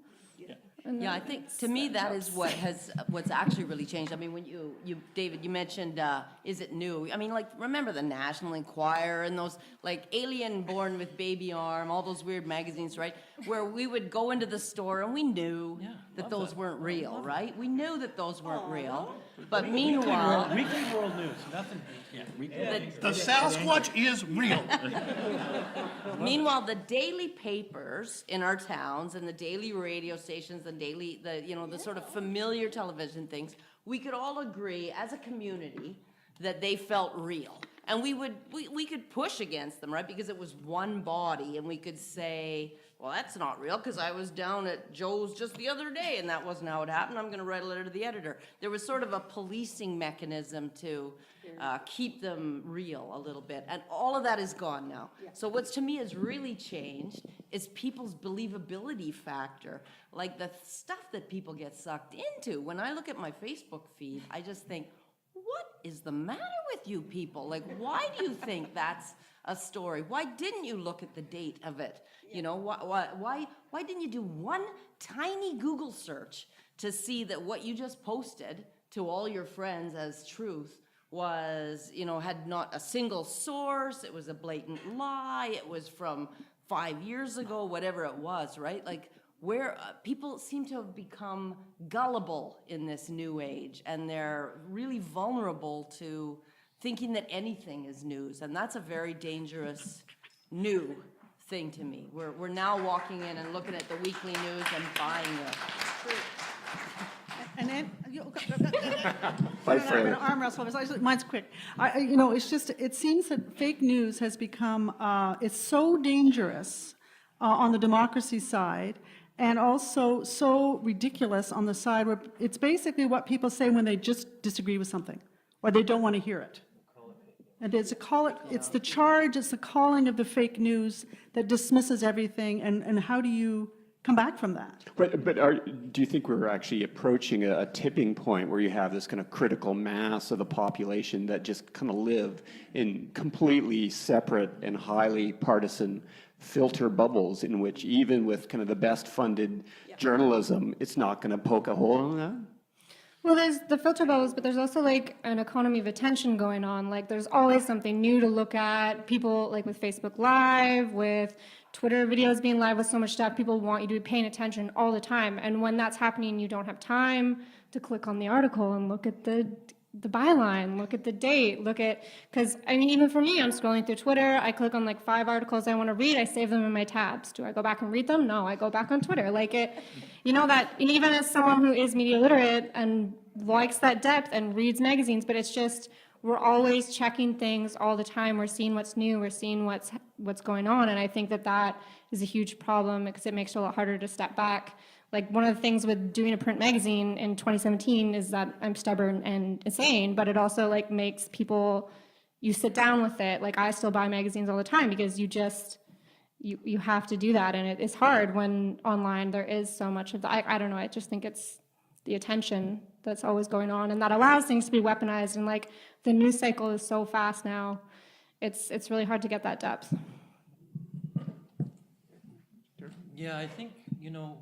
Yeah, I think, to me, that is what's actually really changed. I mean, when you David, you mentioned, is it new? I mean, like, remember the National Enquirer and those, like, Alien Born with Baby Arm, all those weird magazines, right? Where we would go into the store and we knew that those weren't real, right? We knew that those weren't real. But meanwhile... Weekly World News, nothing. The Sasquatch is real. Meanwhile, the daily papers in our towns and the daily radio stations and the sort of familiar television things, we could all agree as a community that they felt real. And we could push against them, right? Because it was one body, and we could say, well, that's not real because I was down at Joe's just the other day and that wasn't how it happened. I'm going to write a letter to the editor. There was sort of a policing mechanism to keep them real a little bit. And all of that is gone now. So what's to me has really changed is people's believability factor. Like the stuff that people get sucked into. When I look at my Facebook feed, I just think, what is the matter with you people? Like, why do you think that's a story? Why didn't you look at the date of it? You know, why didn't you do one tiny Google search to see that what you just posted to all your friends as truth was, you know, had not a single source, it was a blatant lie, it was from 5 years ago, whatever it was, right? Like, where people seem to have become gullible in this new age, and they're really vulnerable to thinking that anything is news, and that's a very dangerous new thing to me. We're now walking in and looking at the weekly news and buying it. And then, Fight I'm for going it. to arm wrestle. Mine's quick. You know, it's just, it seems that fake news has become, it's so dangerous on the democracy side, and also so ridiculous on the side where it's basically what people say when they just disagree with something, or they don't want to hear it. And it's the charge, it's the calling of the fake news that dismisses everything, and how do you come back from that? But do you think we're actually approaching a tipping point where you have this kind of critical mass of the population that just kind of live in completely separate and highly partisan filter bubbles in which even with kind of the best funded journalism, it's not going to poke a hole in that? Well, there's the filter bubbles, but there's also like an economy of attention going on. Like there's always something new to look at. People like with Facebook Live, with Twitter videos being live with so much stuff, people want you to be paying attention all the time. And when that's happening, you don't have time to click on the article and look at the byline, look at the date, because I mean, even for me, I'm scrolling through Twitter, I click on like 5 articles I want to read, I save them in my tabs. Do I go back and read them? No, I go back on Twitter. Like you know that, and even as someone who is media literate and likes that depth and reads magazines, but it's just, we're always checking things all the time. We're seeing what's new, we're seeing what's going on, and I think that is a huge problem because it makes it a lot harder to step back. Like one of the things with doing a print magazine in 2017 is that I'm stubborn and insane, but it also like makes people, you sit down with it. Like I still buy magazines all the time because you have to do that. And it's hard when online there is so much of I don't know, I just think it's the attention that's always going on and that allows things to be weaponized. And like the news cycle is so fast now, it's really hard to get that depth. Yeah, I think, you know,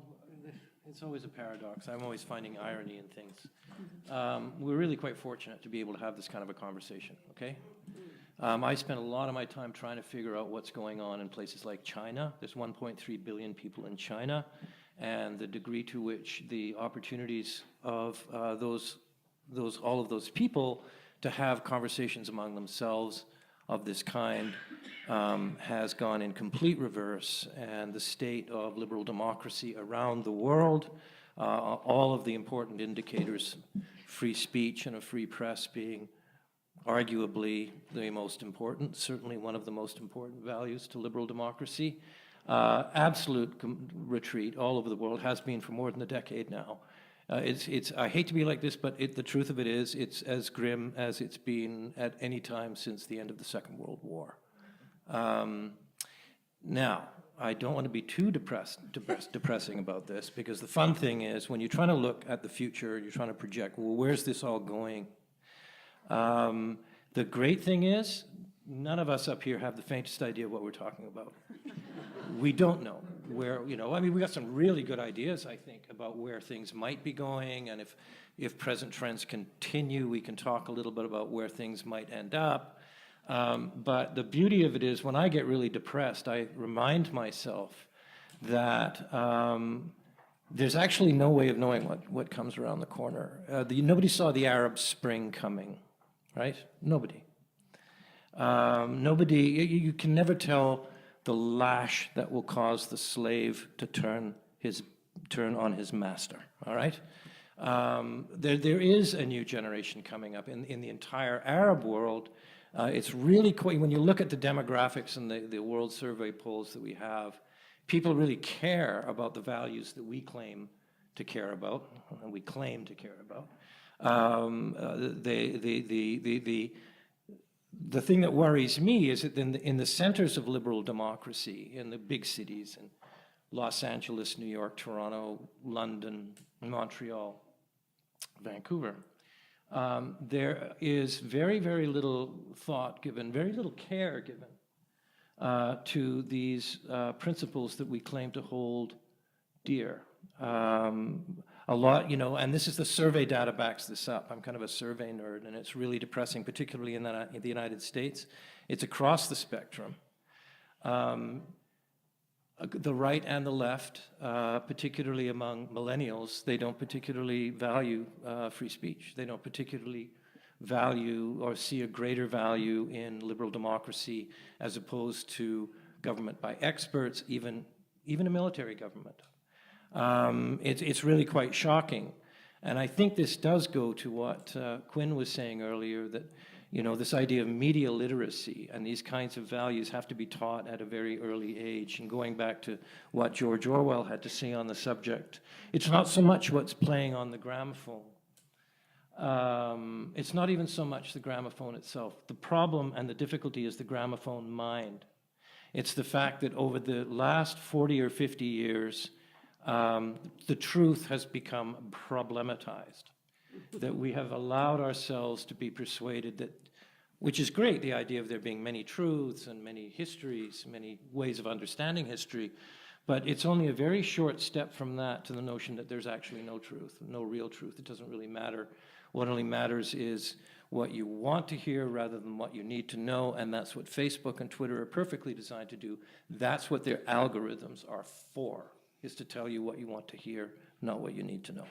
it's always a paradox. I'm always finding irony in things. We're really quite fortunate to be able to have this kind of a conversation, okay? I spent a lot of my time trying to figure out what's going on in places like China. There's 1.3 billion people in China, and the degree to which the opportunities of all of those people to have conversations among themselves of this kind has gone in complete reverse, and the state of liberal democracy around the world all of the important indicators, free speech and a free press being arguably the most important, certainly one of the most important values to liberal democracy. Absolute retreat all over the world, has been for more than a decade now. I hate to be like this, but the truth of it is, it's as grim as it's been at any time since the end of the Second World War. Now, I don't want to be too depressing about this, because the fun thing is, when you're trying to look at the future, you're trying to project, well, where's this all going? The great thing is, none of us up here have the faintest idea what we're talking about. We don't know where, I mean, we got some really good ideas, I think, about where things might be going, and if present trends continue, we can talk a little bit about where things might end up. But the beauty of it is, when I get really depressed, I remind myself that there's actually no way of knowing what comes around the corner. Nobody saw the Arab Spring coming, right? Nobody. You can never tell the lash that will cause the slave to turn on his master, all right? There is a new generation coming up in the entire Arab world. It's really quite, when you look at the demographics and the World Survey polls that we have, people really care about the values that we claim to care about, and we claim to care about. The thing that worries me is that in the centers of liberal democracy, in the big cities, in Los Angeles, New York, Toronto, London, Montreal, Vancouver, there is very, very little thought given, very little care given to these principles that we claim to hold dear. A lot, and this is the survey data backs this up. I'm kind of a survey nerd, and it's really depressing, particularly in the United States. It's across the spectrum. The right and the left, particularly among millennials, they don't particularly value free speech. They don't particularly value or see a greater value in liberal democracy as opposed to government by experts, even a military government. It's really quite shocking. And I think this does go to what Quinn was saying earlier, that this idea of media literacy and these kinds of values have to be taught at a very early age. And going back to what George Orwell had to say on the subject, it's not so much what's playing on the gramophone. It's not even so much the gramophone itself. The problem and the difficulty is the gramophone mind. It's the fact that over the last 40 or 50 years, the truth has become problematized, that we have allowed ourselves to be persuaded that, which is great, the idea of there being many truths and many histories, many ways of understanding history, but it's only a very short step from that to the notion that there's actually no truth, no real truth. It doesn't really matter. What only matters is what you want to hear rather than what you need to know, and that's what Facebook and Twitter are perfectly designed to do. That's what their algorithms are for, is to tell you what you want to hear, not what you need to know.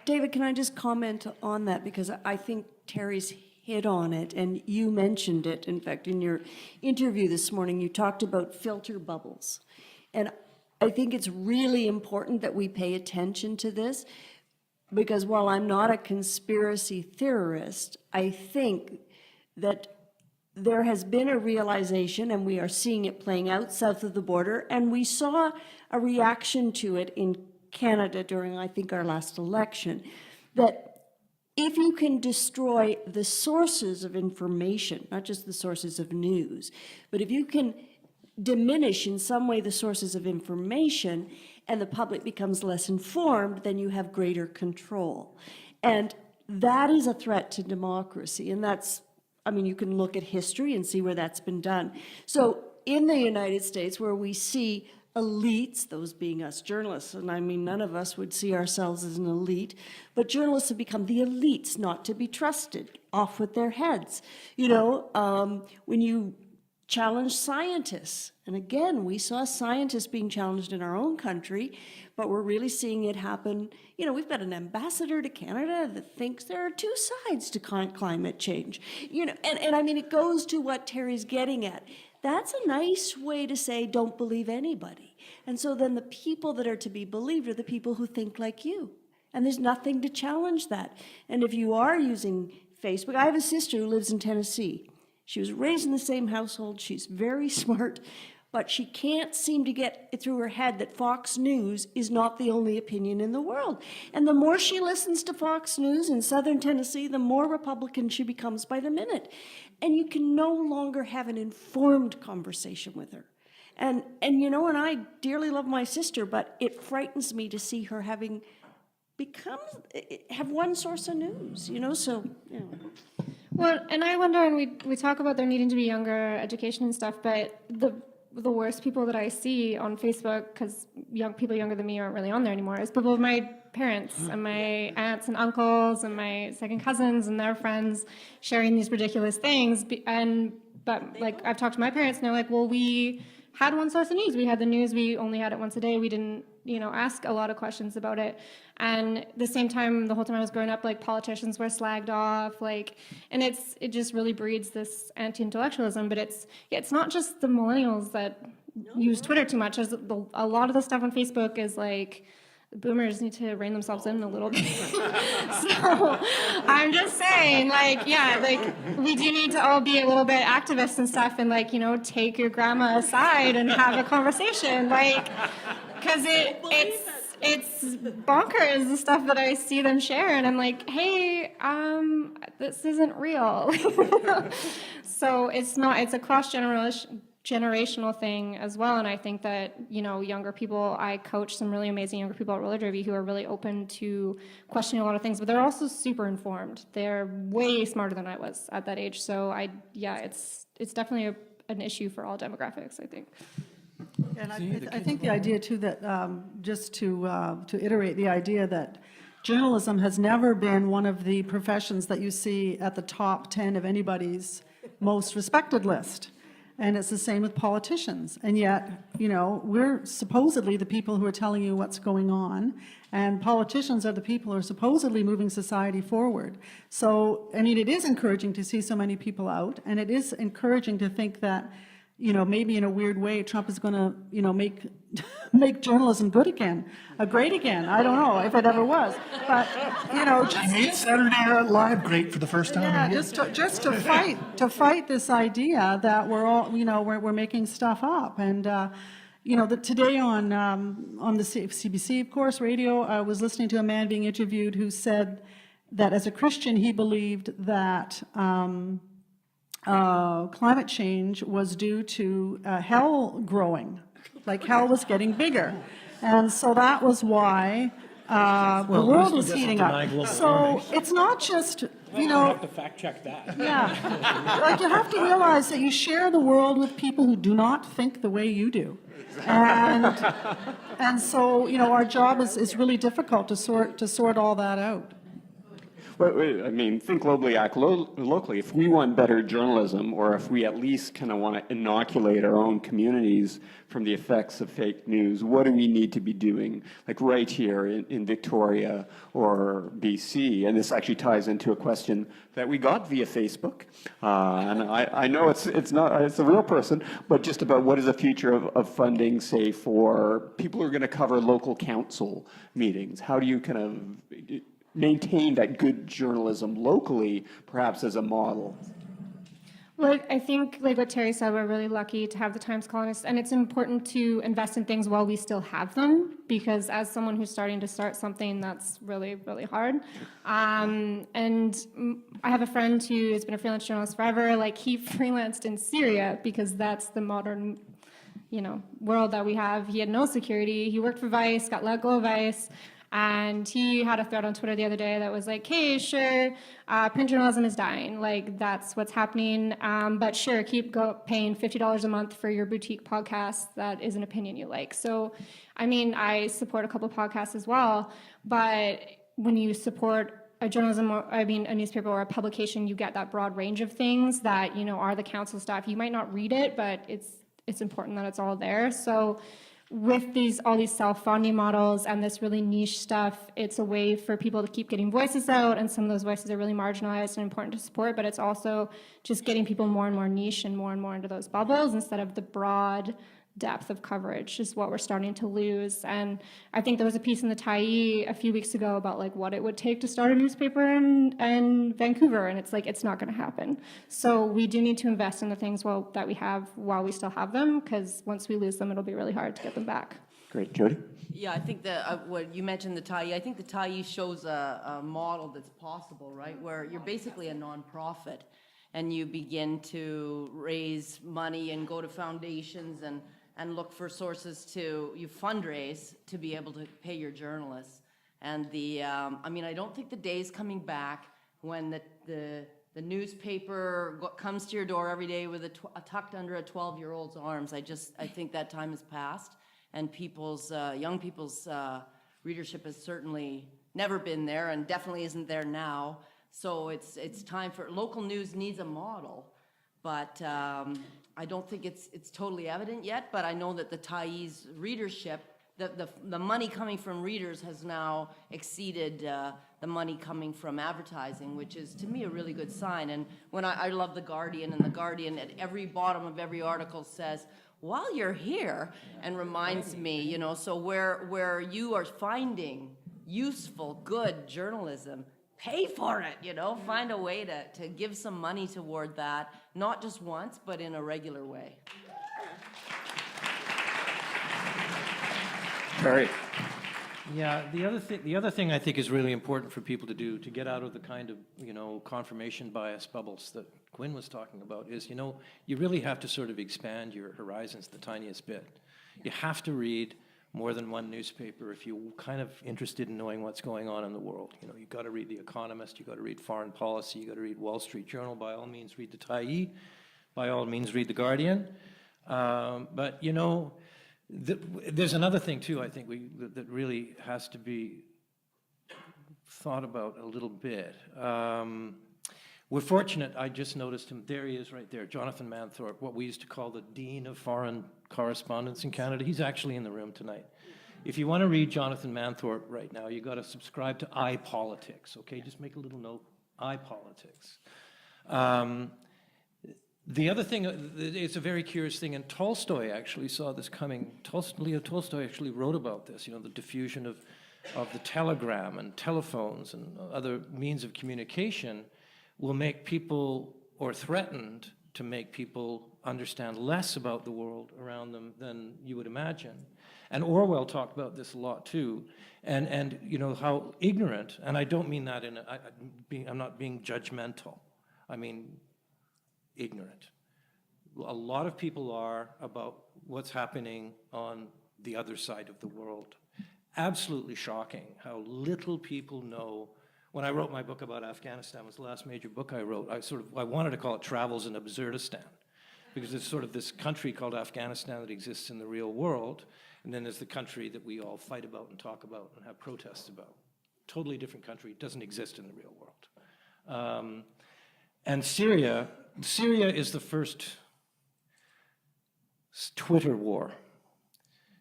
David, can I just comment on that? Because I think Terry's hit on it, and you mentioned it. In fact, in your interview this morning, you talked about filter bubbles. And I think it's really important that we pay attention to this, because while I'm not a conspiracy theorist, I think that there has been a realization, and we are seeing it playing out south of the border, and we saw a reaction to it in Canada during, I think, our last election, that if you can destroy the sources of information, not just the sources of news, but if you can diminish in some way the sources of information and the public becomes less informed, then you have greater control. And that is a threat to democracy. And that's, I mean, you can look at history and see where that's been done. So in the United States, where we see elites, those being us journalists, and I mean, none of us would see ourselves as an elite, but journalists have become the elites, not to be trusted, off with their heads. When you challenge scientists. And again, we saw scientists being challenged in our own country, but we're really seeing it happen. You know, we've got an ambassador to Canada that thinks there are two sides to climate change. You know, and I mean, it goes to what Terry's getting at. That's a nice way to say, don't believe anybody. And so then the people that are to be believed are the people who think like you. And there's nothing to challenge that. And if you are using Facebook, I have a sister who lives in Tennessee. She was raised in the same household. She's very smart, but she can't seem to get it through her head that Fox News is not the only opinion in the world. And the more she listens to Fox News in southern Tennessee, the more Republican she becomes by the minute. And you can no longer have an informed conversation with her. And you know, and I dearly love my sister, but it frightens me to see her have one source of news, you know, so, you know. Well, and I wonder, and we talk about there needing to be younger education and stuff, but the worst people that I see on Facebook, because people younger than me aren't really on there anymore, is people of my parents and my aunts and uncles and my second cousins and their friends sharing these ridiculous things. But like, I've talked to my parents and they're like, well, we had one source of news. We had the news. We only had it once a day. We didn't, you know, ask a lot of questions about it. And at the same time, the whole time I was growing up, like, politicians were slagged off, like, and it just really breeds this anti-intellectualism. But it's not just the millennials that use Twitter too much. A lot of the stuff on Facebook is like, boomers need to rein themselves in a little bit. So I'm just saying, like, yeah, like, we do need to all be a little bit activists and stuff, and, like, you know, take your grandma aside and have a conversation, like, because it's bonkers, the stuff that I see them share, and I'm like, hey, this isn't real. So it's a cross-generational thing as well, and I think that, you know, younger people, I coach some really amazing younger people at Roller Derby who are really open to questioning a lot of things, but they're also super informed. They're way smarter than I was at that age, so it's definitely an issue for all demographics, I think. And I think the idea too that, just to iterate the idea that journalism has never been one of the professions that you see at the top 10 of anybody's most respected list. And it's the same with politicians. And yet, you know, we're supposedly the people who are telling you what's going on, and politicians are the people who are supposedly moving society forward. So, I mean, it is encouraging to see so many people out, and it is encouraging to think that, you know, maybe in a weird way, Trump is going to, you know, make journalism good again, great again. I don't know if it ever was, but, you know, I made Saturday Night Live great for the first time. yeah, just to fight this idea that we're all, you know, we're making stuff up. And you know, today on the CBC, of course, radio, I was listening to a man being interviewed who said that as a Christian he believed that climate change was due to hell growing, like hell was getting bigger. And so that was why the world was heating up. So it's not just, you know. I have to fact check that. Yeah. Like, you have to realize that you share the world with people who do not think the way you do. And so, you know, our job is really difficult to sort all that out. Well, I mean, think globally, act locally. If we want better journalism, or if we at least kind of want to inoculate our own communities from the effects of fake news, what do we need to be doing? Like right here in Victoria or BC, and this actually ties into a question that we got via Facebook. And I know it's a real person, but just about what is the future of funding, say, for people who are going to cover local council meetings? How do you kind of maintain that good journalism locally, perhaps as a model? Well, I think, like what Terry said, we're really lucky to have the Times Colonist, and it's important to invest in things while we still have them, because as someone who's starting to start something, that's really, really hard. And I have a friend who has been a freelance journalist forever. Like, he freelanced in Syria because that's the modern, you know, world that we have. He had no security. He worked for Vice, got let go of Vice. And he had a thread on Twitter the other day that was like, hey, sure, print journalism is dying. Like, that's what's happening. But sure, keep paying $50 a month for your boutique podcast that is an opinion you like. So, I mean, I support a couple podcasts as well. But when you support a a newspaper or a publication, you get that broad range of things that, are the council staff. You might not read it, but it's important that it's all there. So with all these self-funding models and this really niche stuff, it's a way for people to keep getting voices out, and some of those voices are really marginalized and important to support, but it's also just getting people more and more niche and more into those bubbles instead of the broad depth of coverage is what we're starting to lose. And I think there was a piece in the Tyee a few weeks ago about like what it would take to start a newspaper in Vancouver, and it's like it's not going to happen. So we do need to invest in the things that we have while we still have them, because once we lose them, it'll be really hard to get them back. Great, Jody? Yeah, I think that what you mentioned, the Tyee, I think the Tyee shows a model that's possible, right? Where you're basically a nonprofit and you begin to raise money and go to foundations and look for sources you fundraise to be able to pay your journalists. And I don't think the day's coming back when the newspaper comes to your door every day with tucked under a 12-year-old's arms. I think that time has passed, and young people's readership has certainly never been there and definitely isn't there now. So it's time for local news needs a model, but I don't think it's totally evident yet. But I know that the Tyee's readership, the money coming from readers has now exceeded the money coming from advertising, which is to me a really good sign. And when I love The Guardian, and The Guardian at every bottom of every article says, while you're here, and reminds me, so where you are finding useful, good journalism, pay for it, find a way to give some money toward that, not just once, but in a regular way. Terry? Yeah, the other thing I think is really important for people to do to get out of the kind of, confirmation bias bubbles that Quinn was talking about is, you really have to sort of expand your horizons the tiniest bit. You have to read more than one newspaper if you're kind of interested in knowing what's going on in the world. You've got to read The Economist, you've got to read Foreign Policy, you've got to read Wall Street Journal. By all means, read the Tyee. By all means, read The Guardian. But, there's another thing, too, I think that really has to be thought about a little bit. We're fortunate, I just noticed him, there he is right there, Jonathan Manthorpe, what we used to call the Dean of Foreign Correspondence in Canada. He's actually in the room tonight. If you want to read Jonathan Manthorpe right now, you got to subscribe to iPolitics, okay? Just make a little note, iPolitics. The other thing, it's a very curious thing, and Tolstoy actually saw this coming. Leo Tolstoy actually wrote about this, the diffusion of the telegram and telephones and other means of communication will make people, or threatened to make people, understand less about the world around them than you would imagine. And Orwell talked about this a lot too, and how ignorant, and I don't mean that I'm not being judgmental, I mean ignorant. A lot of people are about what's happening on the other side of the world. Absolutely shocking how little people know. When I wrote my book about Afghanistan, it was the last major book I wrote, I wanted to call it Travels in Absurdistan, because there's sort of this country called Afghanistan that exists in the real world, and then there's the country that we all fight about and talk about and have protests about. Totally different country, it doesn't exist in the real world. And Syria is the first Twitter war.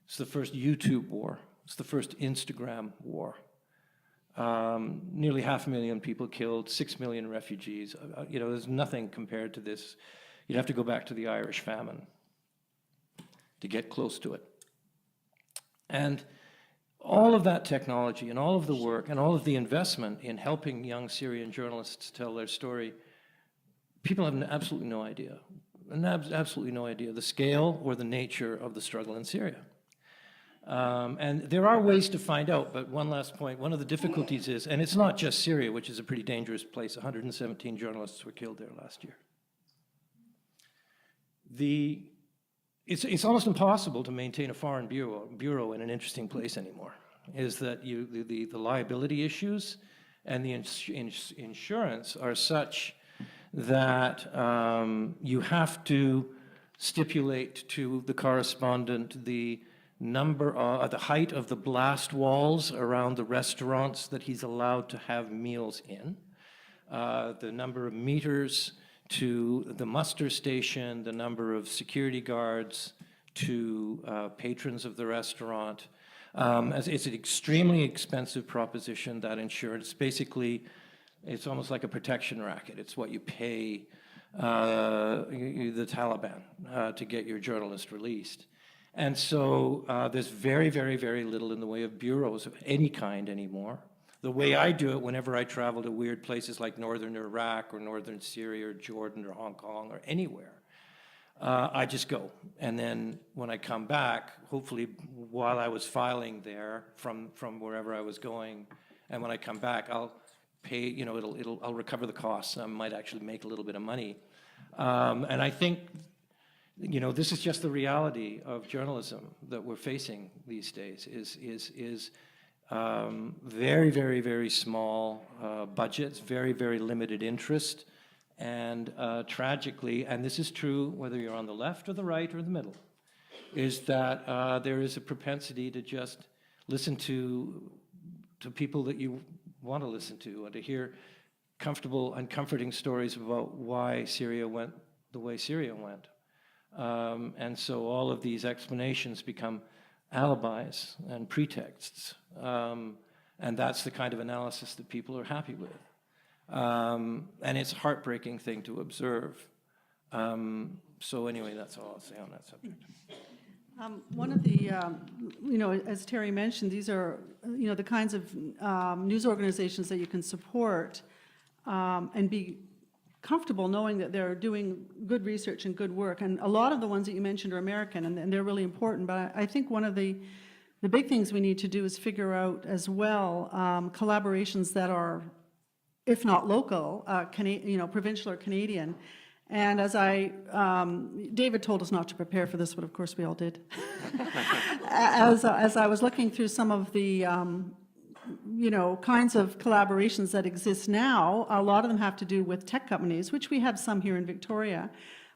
It's the first YouTube war. It's the first Instagram war. Nearly 500,000 people killed, 6 million refugees. There's nothing compared to this. You'd have to go back to the Irish famine to get close to it. And all of that technology and all of the work and all of the investment in helping young Syrian journalists tell their story, people have absolutely no idea, the scale or the nature of the struggle in Syria. And there are ways to find out, but one last point, one of the difficulties is, and it's not just Syria, which is a pretty dangerous place, 117 journalists were killed there last year. It's almost impossible to maintain a foreign bureau in an interesting place anymore, is that the liability issues and the insurance are such that you have to stipulate to the correspondent the the height of the blast walls around the restaurants that he's allowed to have meals in, the number of meters to the muster station, the number of security guards to patrons of the restaurant. As it's an extremely expensive proposition, that insurance. Basically, it's almost like a protection racket. It's what you pay the Taliban to get your journalist released. And so there's very, very, very little in the way of bureaus of any kind anymore. The way I do it whenever I travel to weird places like northern Iraq or northern Syria or Jordan or Hong Kong or anywhere, I just go. And then when I come back, hopefully while I was filing there from wherever I was going, and when I come back, I'll pay, you know, I'll recover the costs. I might actually make a little bit of money. And I think, you know, this is just the reality of journalism that we're facing these days, is very, very, very small budgets, very, very limited interest, and tragically, and this is true whether you're on the left or the right or the middle, is that there is a propensity to just listen to people that you want to listen to, and to hear comfortable and comforting stories about why Syria went the way Syria went. And so all of these explanations become alibis and pretexts. And that's the kind of analysis that people are happy with. And it's a heartbreaking thing to observe. So anyway, that's all I'll say on that subject. One of the, you know, as Terry mentioned, these are, you know, the kinds of news organizations that you can support and be comfortable knowing that they're doing good research and good work. And a lot of the ones that you mentioned are American, and they're really important. But I think one of the big things we need to do is figure out as well collaborations that are, if not local, you know, provincial or Canadian. And as David told us not to prepare for this, but of course we all did. As I was looking through some of the, you know, kinds of collaborations that exist now, a lot of them have to do with tech companies, which we have some here in Victoria.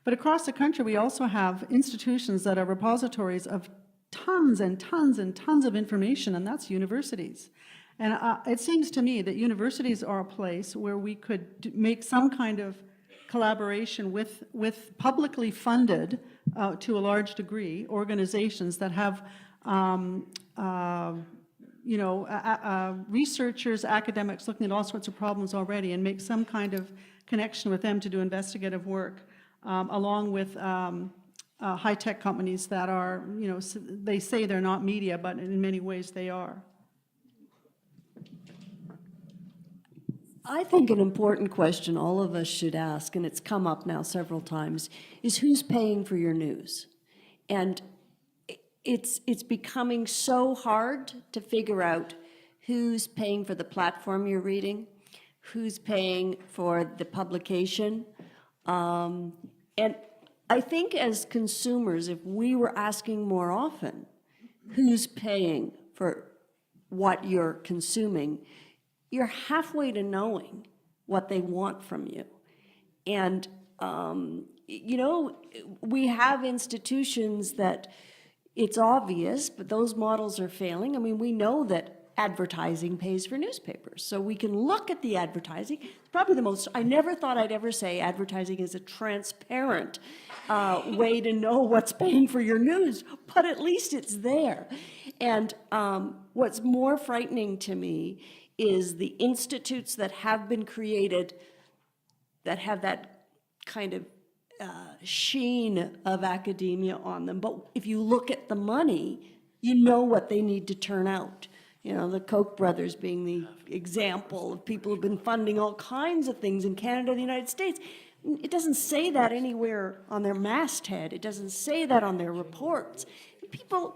But across the country, we also have institutions that are repositories of tons and tons and tons of information, and that's universities. And it seems to me that universities are a place where we could make some kind of collaboration with publicly funded, to a large degree, organizations that have, you know, researchers, academics looking at all sorts of problems already, and make some kind of connection with them to do investigative work, along with high-tech companies that are, you know, they say they're not media, but in many ways they are. I think an important question all of us should ask, and it's come up now several times, is who's paying for your news? And it's becoming so hard to figure out who's paying for the platform you're reading, who's paying for the publication. And I think as consumers, if we were asking more often, who's paying for what you're consuming, you're halfway to knowing what they want from you. And, you know, we have institutions that it's obvious, but those models are failing. I mean, we know that advertising pays for newspapers. So we can look at the advertising. It's probably the most, I never thought I'd ever say advertising is a transparent way to know what's paying for your news, but at least it's there. And what's more frightening to me is the institutes that have been created that have that kind of sheen of academia on them. But if you look at the money, you know what they need to turn out. You know, the Koch brothers being the example of people who've been funding all kinds of things in Canada and the United States. It doesn't say that anywhere on their masthead. It doesn't say that on their reports. People,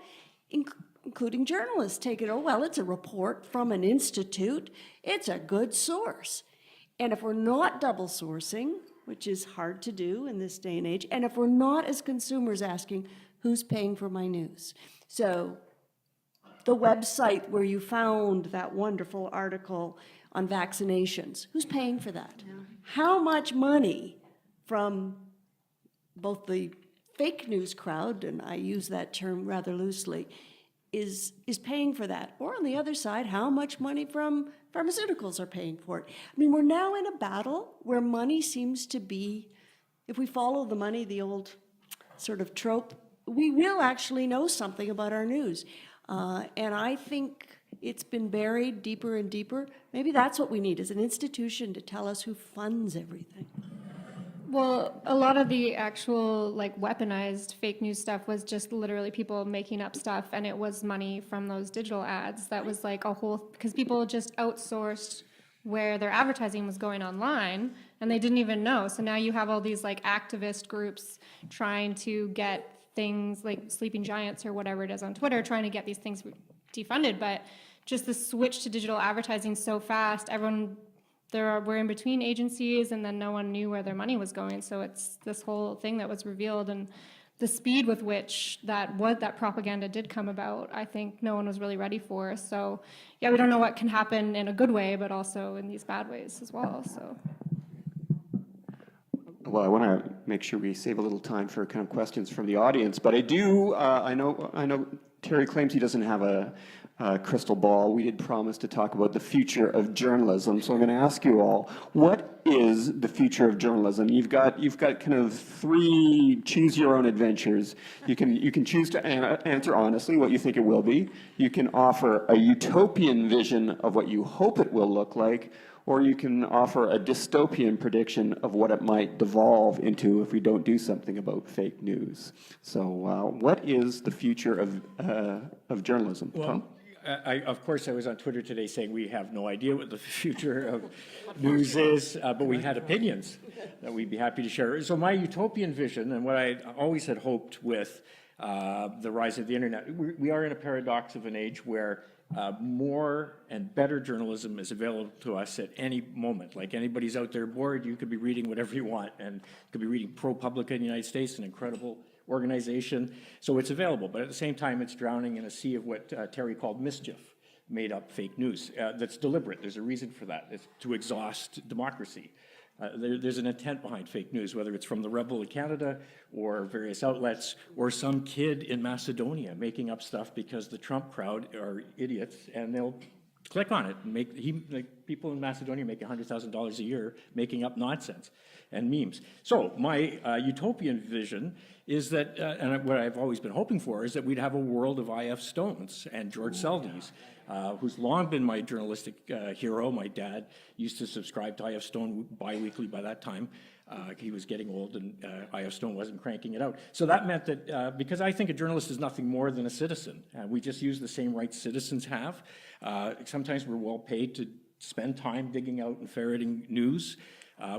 including journalists, take it, oh, well, it's a report from an institute. It's a good source. And if we're not double sourcing, which is hard to do in this day and age, and if we're not as consumers asking, who's paying for my news? So the website where you found that wonderful article on vaccinations, who's paying for that? Yeah. How much money from both the fake news crowd, and I use that term rather loosely, is paying for that? Or on the other side, how much money from pharmaceuticals are paying for it? I mean, we're now in a battle where money seems to be, if we follow the money, the old sort of trope, we will actually know something about our news. And I think it's been buried deeper and deeper. Maybe that's what we need, is an institution to tell us who funds everything. Well, a lot of the actual like weaponized fake news stuff was just literally people making up stuff, and it was money from those digital ads. That was like a whole, because people just outsourced where their advertising was going online, and they didn't even know. So now you have all these like activist groups trying to get things like Sleeping Giants or whatever it is on Twitter, trying to get these things defunded. But just the switch to digital advertising so fast, everyone, we're in between agencies, and then no one knew where their money was going. So it's this whole thing that was revealed, and the speed with which that propaganda did come about, I think no one was really ready for. So yeah, we don't know what can happen in a good way, but also in these bad ways as well. So. Well, I want to make sure we save a little time for kind of questions from the audience, but I do. I know Terry claims he doesn't have a crystal ball. We did promise to talk about the future of journalism, so I'm going to ask you all: what is the future of journalism? You've got kind of three choose your own adventures. You can choose to answer honestly what you think it will be. You can offer a utopian vision of what you hope it will look like, or you can offer a dystopian prediction of what it might devolve into if we don't do something about fake news. So what is the future of journalism? Well, Tom? Of course, I was on Twitter today saying we have no idea what the future of news is, but we had opinions that we'd be happy to share. So my utopian vision, and what I always had hoped with the rise of the internet, we are in a paradox of an age where more and better journalism is available to us at any moment. Like, anybody's out there bored, you could be reading whatever you want, and you could be reading ProPublica in the United States, an incredible organization. So it's available, but at the same time, it's drowning in a sea of what Terry called mischief, made up fake news. That's deliberate. There's a reason for that. It's to exhaust democracy. There's an intent behind fake news, whether it's from the Rebel in Canada or various outlets, or some kid in Macedonia making up stuff because the Trump crowd are idiots, and they'll click on it and people in Macedonia make $100,000 a year making up nonsense and memes. So my utopian vision is that, and what I've always been hoping for, is that we'd have a world of I.F. Stones and George Seldes, who's long been my journalistic hero. My dad used to subscribe to I.F. Stone bi-weekly by that time. He was getting old, and I.F. Stone wasn't cranking it out. So that meant that, because I think a journalist is nothing more than a citizen, we just use the same rights citizens have. Sometimes we're well paid to spend time digging out and ferreting news,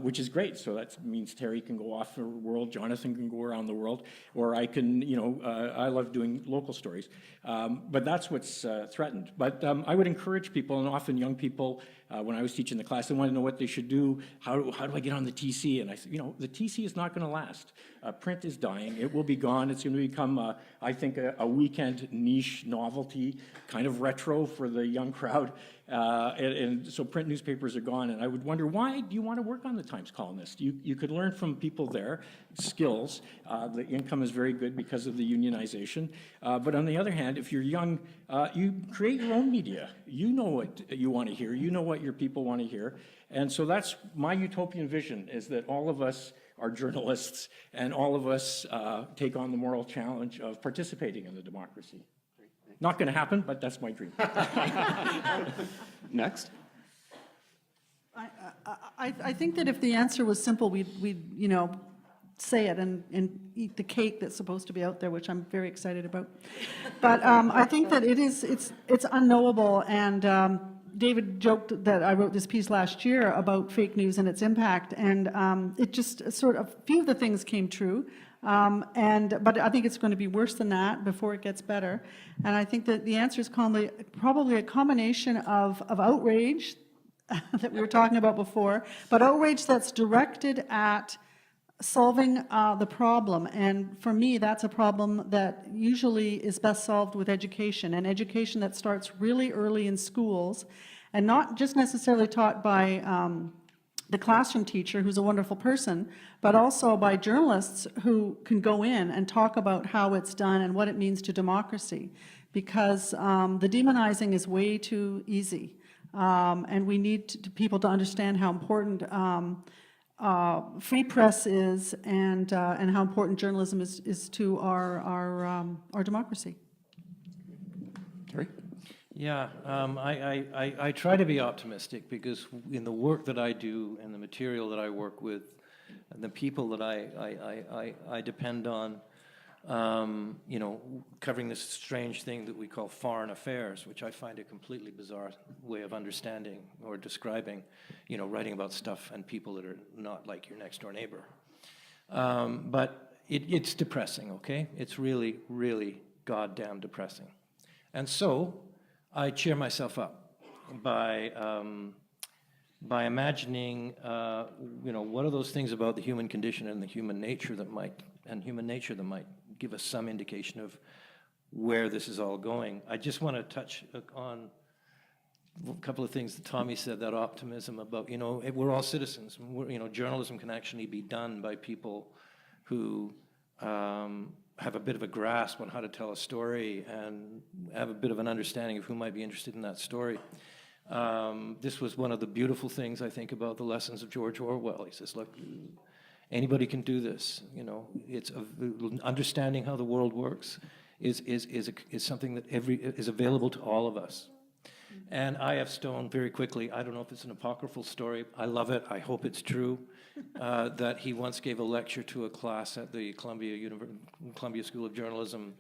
which is great. So that means Terry can go off the world, Jonathan can go around the world, or I can, I love doing local stories. But that's what's threatened. But I would encourage people, and often young people, when I was teaching the class, they want to know what they should do. How do I get on the TC? And I said, the TC is not going to last. Print is dying. It will be gone. It's going to become, I think, a weekend niche novelty, kind of retro for the young crowd. And so print newspapers are gone. And I would wonder, why do you want to work on the Times columnist? You could learn from people there, skills. The income is very good because of the unionization. But on the other hand, if you're young, you create your own media. You know what you want to hear. You know what your people want to hear. And so that's my utopian vision, is that all of us are journalists, and all of us take on the moral challenge of participating in the democracy. Not going to happen, but that's my dream. Next. I think that if the answer was simple, we'd say it and eat the cake that's supposed to be out there, which I'm very excited about. But I think that it's unknowable, and David joked that I wrote this piece last year about fake news and its impact, and it just sort of, a few of the things came true. But I think it's going to be worse than that before it gets better. And I think that the answer is probably a combination of outrage that we were talking about before, but outrage that's directed at solving the problem. And for me, that's a problem that usually is best solved with education, and education that starts really early in schools, and not just necessarily taught by the classroom teacher, who's a wonderful person, but also by journalists who can go in and talk about how it's done and what it means to democracy. Because the demonizing is way too easy. And we need people to understand how important free press is and how important journalism is to our democracy. Terry? Yeah, I try to be optimistic because in the work that I do and the material that I work with and the people that I depend on, you know, covering this strange thing that we call foreign affairs, which I find a completely bizarre way of understanding or describing, you know, writing about stuff and people that are not like your next door neighbor. But it's depressing, okay? It's really, really goddamn depressing. And so I cheer myself up by imagining, you know, what are those things about the human condition and the human nature that might give us some indication of where this is all going. I just want to touch on a couple of things that Tommy said, that optimism about, you know, we're all citizens. You know, journalism can actually be done by people who have a bit of a grasp on how to tell a story and have a bit of an understanding of who might be interested in that story. This was one of the beautiful things, I think, about the lessons of George Orwell. He says, look, anybody can do this. You know, it's understanding how the world works is something that is available to all of us. And I.F. Stone, very quickly, I don't know if it's an apocryphal story. I love it. I hope it's true. That he once gave a lecture to a class at the Columbia School of Journalism,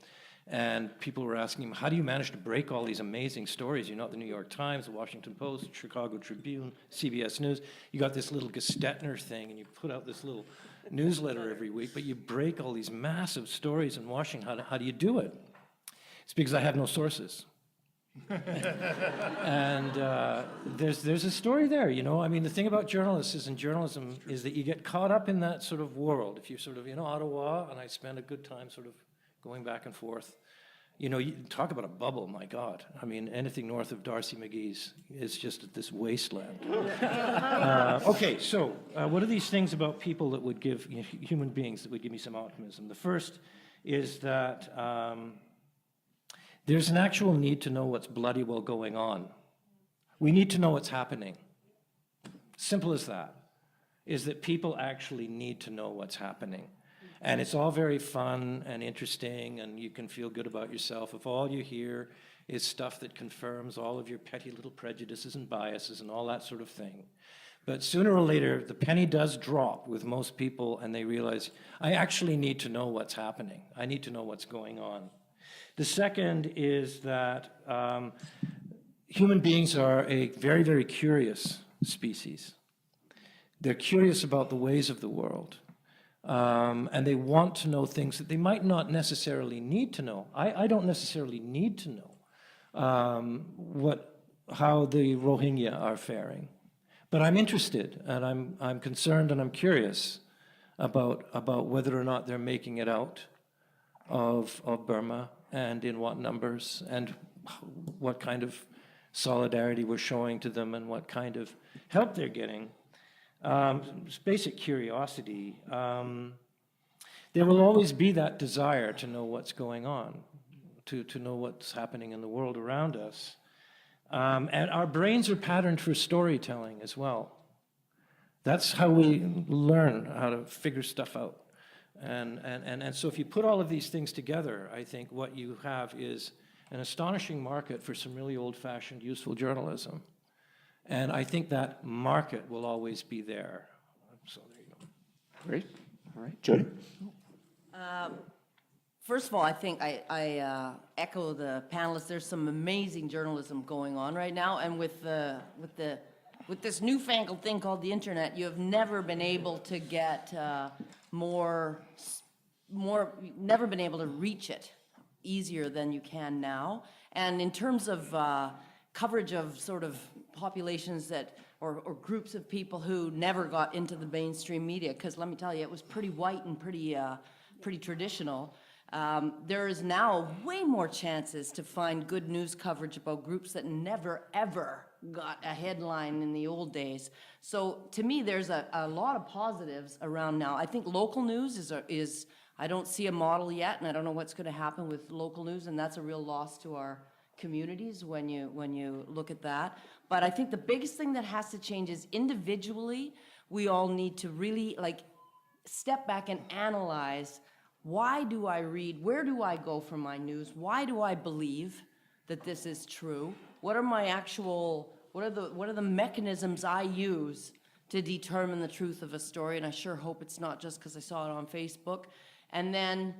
and people were asking him, how do you manage to break all these amazing stories? You're not the New York Times, the Washington Post, Chicago Tribune, CBS News. You got this little Gestetner thing, and you put out this little newsletter every week, but you break all these massive stories in Washington. How do you do it? It's because I have no sources. And there's a story there, you know. I mean, the thing about journalists and journalism is that you get caught up in that sort of world. If you're sort of, you know, Ottawa, and I spend a good time sort of going back and forth. You know, you talk about a bubble, my God. I mean, anything north of Darcy McGee's is just this wasteland. Okay, so what are these things about people that would give, you know, human beings that would give me some optimism? The first is that there's an actual need to know what's bloody well going on. We need to know what's happening. Simple as that, is that people actually need to know what's happening. And it's all very fun and interesting, and you can feel good about yourself if all you hear is stuff that confirms all of your petty little prejudices and biases and all that sort of thing. But sooner or later, the penny does drop with most people, and they realize, I actually need to know what's happening. I need to know what's going on. The second is that human beings are a very, very curious species. They're curious about the ways of the world. And they want to know things that they might not necessarily need to know. I don't necessarily need to know how the Rohingya are faring, but I'm interested, and I'm concerned, and I'm curious about whether or not they're making it out of Burma, and in what numbers, and what kind of solidarity we're showing to them, and what kind of help they're getting. Just basic curiosity. There will always be that desire to know what's going on, to know what's happening in the world around us. And our brains are patterned for storytelling as well. That's how we learn how to figure stuff out. And so if you put all of these things together, I think what you have is an astonishing market for some really old-fashioned, useful journalism. And I think that market will always be there. So there you go. Great. All right. Jody? First of all, I think I echo the panelists. There's some amazing journalism going on right now, and with this newfangled thing called the internet, you have never been able to get never been able to reach it easier than you can now. And in terms of coverage of sort of populations that, or groups of people who never got into the mainstream media, because let me tell you, it was pretty white and pretty traditional. There is now way more chances to find good news coverage about groups that never, ever got a headline in the old days. So to me, there's a lot of positives around now. I think local news is I don't see a model yet, and I don't know what's going to happen with local news, and that's a real loss to our communities when you look at that. But I think the biggest thing that has to change is individually, we all need to really step back and analyze, why do I read? Where do I go for my news? Why do I believe that this is true? What are my what are the mechanisms I use to determine the truth of a story? And I sure hope it's not just because I saw it on Facebook. And then,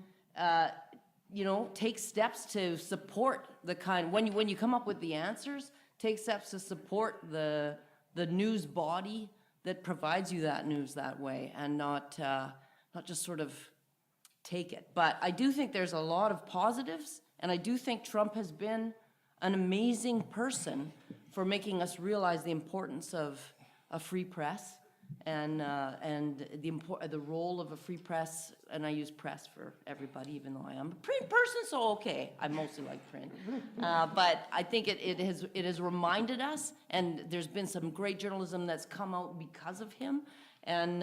take steps to support the when you come up with the answers, take steps to support the news body that provides you that news that way, and not just sort of take it. But I do think there's a lot of positives, and I do think Trump has been an amazing person for making us realize the importance of a free press and the role of a free press. And I use press for everybody, even though I am a print person, so okay, I mostly like print. But I think it has reminded us, and there's been some great journalism that's come out because of him. And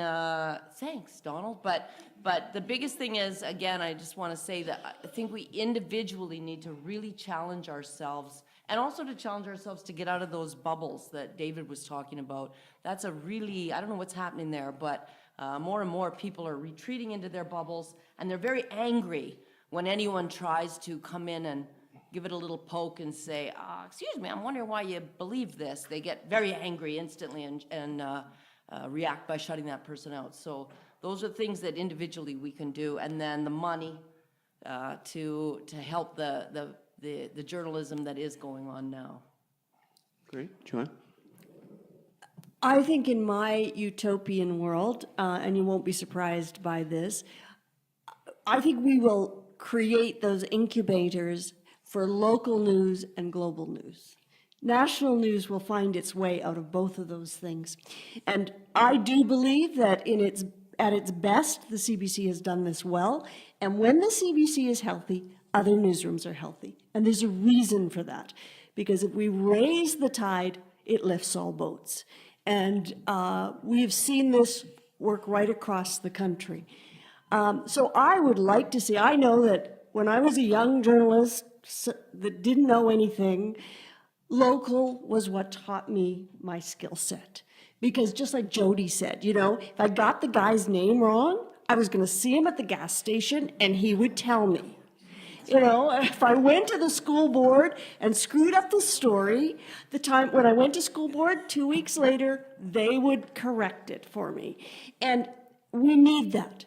thanks, Donald. But the biggest thing is, again, I just want to say that I think we individually need to really challenge ourselves, and also to challenge ourselves to get out of those bubbles that David was talking about. That's a really, I don't know what's happening there, but more and more people are retreating into their bubbles, and they're very angry when anyone tries to come in and give it a little poke and say, excuse me, I'm wondering why you believe this. They get very angry instantly and react by shutting that person out. So those are things that individually we can do, and then the money to help the journalism that is going on now. Great. JoAnn? I think in my utopian world, and you won't be surprised by this, I think we will create those incubators for local news and global news. National news will find its way out of both of those things. And I do believe that at its best, the CBC has done this well. And when the CBC is healthy, other newsrooms are healthy. And there's a reason for that. Because if we raise the tide, it lifts all boats. And we've seen this work right across the country. So I would like to see, I know that when I was a young journalist that didn't know anything, local was what taught me my skill set. Because just like Jody said, if I got the guy's name wrong, I was going to see him at the gas station and he would tell me. If I went to the school board and screwed up the story, the time when I went to school board, 2 weeks later, they would correct it for me. And we need that.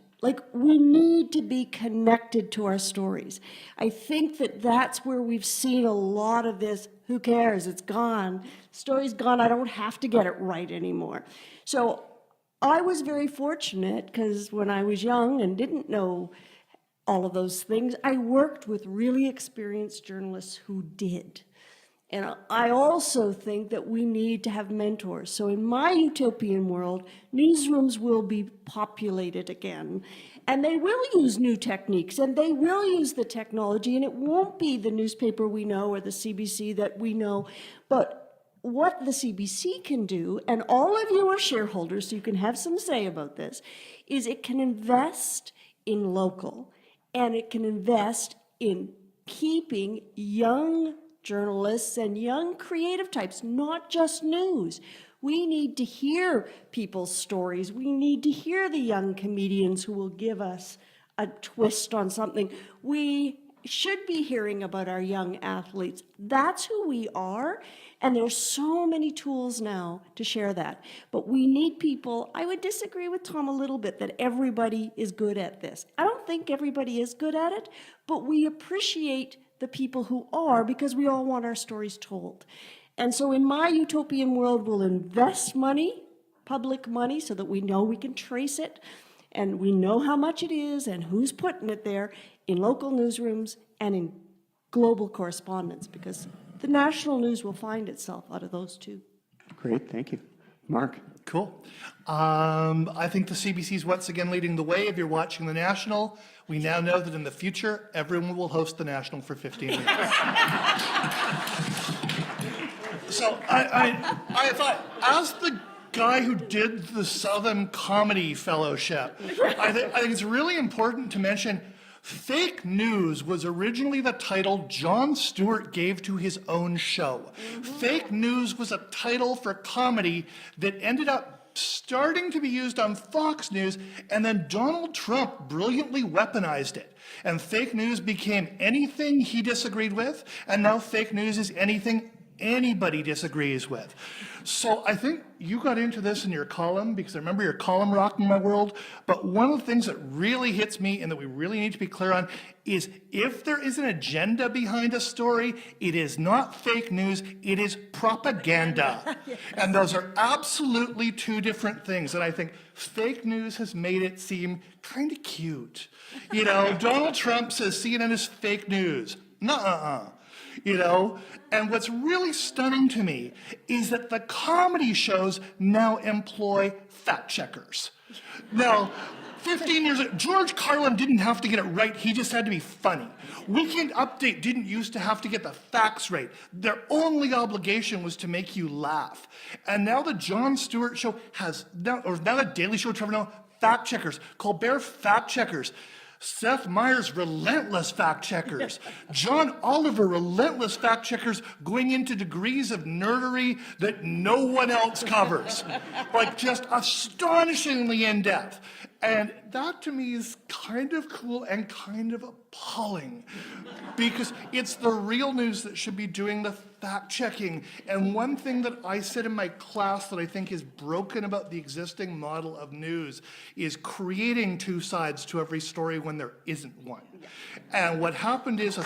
We need to be connected to our stories. I think that's where we've seen a lot of this, who cares, it's gone, story's gone, I don't have to get it right anymore. So I was very fortunate, because when I was young and didn't know all of those things, I worked with really experienced journalists who did. And I also think that we need to have mentors. So in my utopian world, newsrooms will be populated again, and they will use new techniques, and they will use the technology, and it won't be the newspaper we know or the CBC that we know. But what the CBC can do, and all of you are shareholders, so you can have some say about this, is it can invest in local, and it can invest in keeping young journalists and young creative types, not just news. We need to hear people's stories. We need to hear the young comedians who will give us a twist on something. We should be hearing about our young athletes. That's who we are, and there's so many tools now to share that. But we need people. I would disagree with Tom a little bit that everybody is good at this. I don't think everybody is good at it, but we appreciate the people who are, because we all want our stories told. And so in my utopian world, we'll invest money, public money, so that we know we can trace it, and we know how much it is and who's putting it there, in local newsrooms and in global correspondence, because the national news will find itself out of those two. Great, thank you. Mark? Cool. I think the CBC is once again leading the way. If you're watching the National, we now know that in the future, everyone will host the National for 15 minutes. So I thought, as the guy who did the Southam Comedy Fellowship, I think it's really important to mention fake news was originally the title Jon Stewart gave to his own show. Fake news was a title for comedy that ended up starting to be used on Fox News, and then Donald Trump brilliantly weaponized it. And fake news became anything he disagreed with, and now fake news is anything anybody disagrees with. So I think you got into this in your column, because I remember your column rocking my world, but one of the things that really hits me and that we really need to be clear on is if there is an agenda behind a story, it is not fake news, it is propaganda. Yes. And those are absolutely two different things. And I think fake news has made it seem kind of cute. You know, Donald Trump says CNN is fake news. Nuh-uh. You know, and what's really stunning to me is that the comedy shows now employ fact checkers. Now, 15 years ago, George Carlin didn't have to get it right, he just had to be funny. Weekend Update didn't used to have to get the facts right. Their only obligation was to make you laugh. And now the Jon Stewart show has, now the Daily Show, Trevor Noah, fact checkers, Colbert fact checkers. Seth Meyers, relentless fact checkers. John Oliver, relentless fact checkers going into degrees of nerdery that no one else covers. Like just astonishingly in depth. And that to me is kind of cool and kind of appalling because it's the real news that should be doing the fact checking. And one thing that I said in my class that I think is broken about the existing model of news is creating two sides to every story when there isn't one. And what happened is,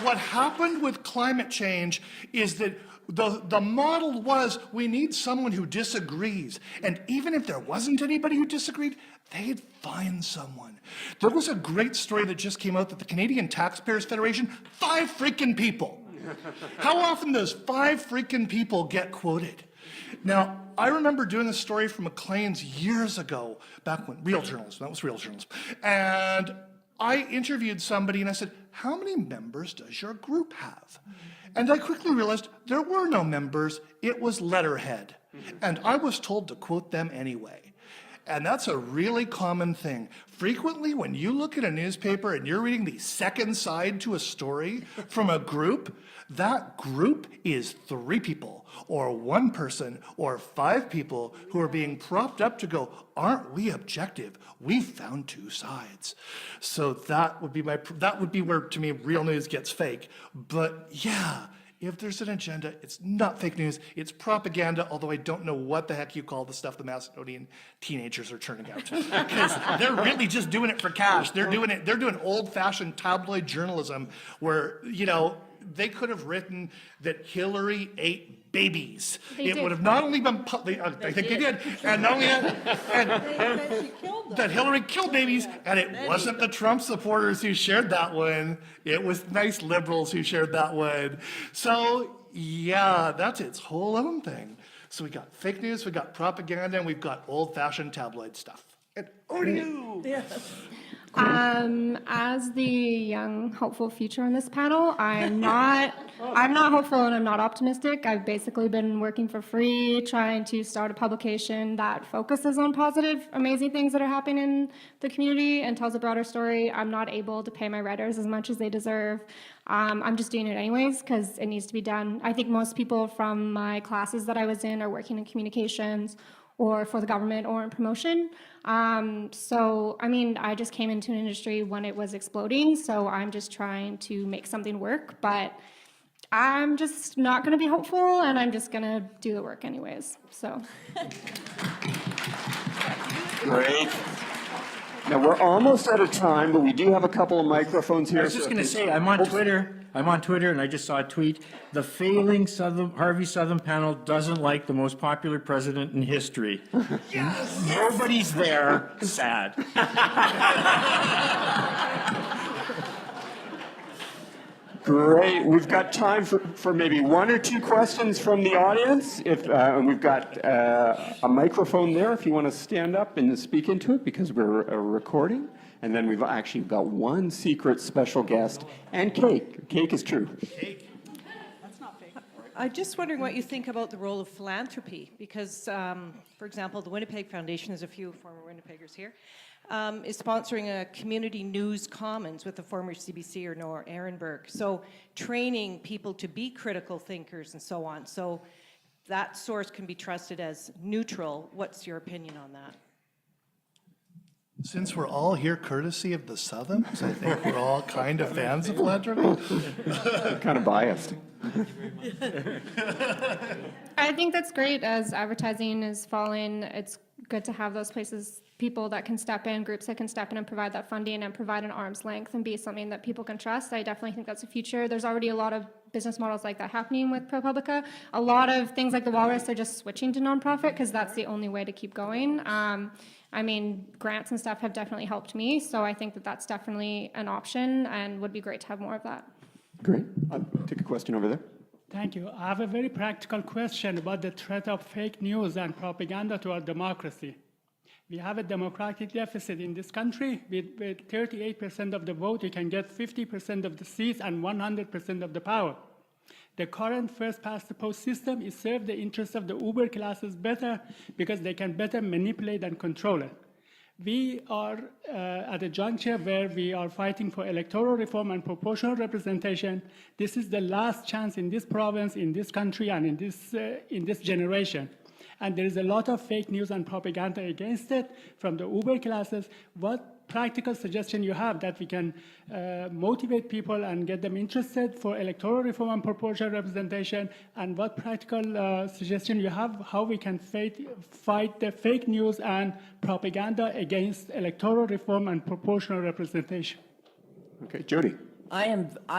what happened with climate change is that the model was we need someone who disagrees. And even if there wasn't anybody who disagreed, they'd find someone. There was a great story that just came out that the Canadian Taxpayers Federation, 5 freaking people. How often does 5 freaking people get quoted? Now, I remember doing a story from Maclean's years ago, back when, real journalism, that was real journalism. And I interviewed somebody and I said, how many members does your group have? And I quickly realized there were no members, it was letterhead. And I was told to quote them anyway. And that's a really common thing. Frequently, when you look at a newspaper and you're reading the second side to a story from a group, that group is 3 people, or 1 person, or 5 people who are being propped up to go, aren't we objective? We found 2 sides. So that would be where, to me, real news gets fake. But yeah, if there's an agenda, it's not fake news, it's propaganda, although I don't know what the heck you call the stuff the Macedonian teenagers are turning out. Because they're really just doing it for cash. They're doing old-fashioned tabloid journalism where, you know, they could have written that Hillary ate babies. It would have not only been, I think they did, and not only that Hillary killed babies, and it wasn't the Trump supporters who shared that one. It was nice liberals who shared that one. So yeah, that's its whole own thing. So we got fake news, we got propaganda, and we've got old-fashioned tabloid stuff. And over to you. Yes. As the young, hopeful future on this panel, I'm not hopeful and I'm not optimistic. I've basically been working for free, trying to start a publication that focuses on positive, amazing things that are happening in the community and tells a broader story. I'm not able to pay my writers as much as they deserve. I'm just doing it anyways because it needs to be done. I think most people from my classes that I was in are working in communications or for the government or in promotion. So, I mean, I just came into an industry when it was exploding, so I'm just trying to make something work, but I'm just not gonna be hopeful, and I'm just gonna do the work anyways, so. Great. Now, we're almost out of time, but we do have a couple of microphones here. I was just going to say, I'm on Twitter, and I just saw a tweet. The failing Harvey Southam panel doesn't like the most popular president in history. Yes! Nobody's there. Sad. Great. We've got time for maybe one or two questions from the audience. And we've got a microphone there if you want to stand up and speak into it, because we're recording. And then we've actually got one secret special guest and cake. Cake is true. I'm just wondering what you think about the role of philanthropy, because, for example, the Winnipeg Foundation, there's a few former Winnipeggers here, is sponsoring a community news commons with the former CBC or Noah Ehrenberg. So training people to be critical thinkers and so on. So that source can be trusted as neutral. What's your opinion on that? Since we're all here courtesy of the Southams, I think we're all kind of fans of philanthropy. Kind of biased. I think that's great. As advertising is falling, it's good to have those places, people that can step in, groups that can step in and provide that funding and provide an arm's length and be something that people can trust. I definitely think that's the future. There's already a lot of business models like that happening with ProPublica. A lot of things like the Walrus, they're just switching to nonprofit because that's the only way to keep going. I mean, grants and stuff have definitely helped me, so I think that that's definitely an option and would be great to have more of that. Great. I'll take a question over there. Thank you. I have a very practical question about the threat of fake news and propaganda to our democracy. We have a democratic deficit in this country. With 38% of the vote, you can get 50% of the seats and 100% of the power. The current first-past-the-post system is serve the interests of the uber classes better because they can better manipulate and control it. We are at a juncture where we are fighting for electoral reform and proportional representation. This is the last chance in this province, in this country, and in this generation. And there is a lot of fake news and propaganda against it from the uber classes. What practical suggestion you have that we can motivate people and get them interested for electoral reform and proportional representation, and what practical suggestion you have how we can fight the fake news and propaganda against electoral reform and proportional representation? Okay, Jody. I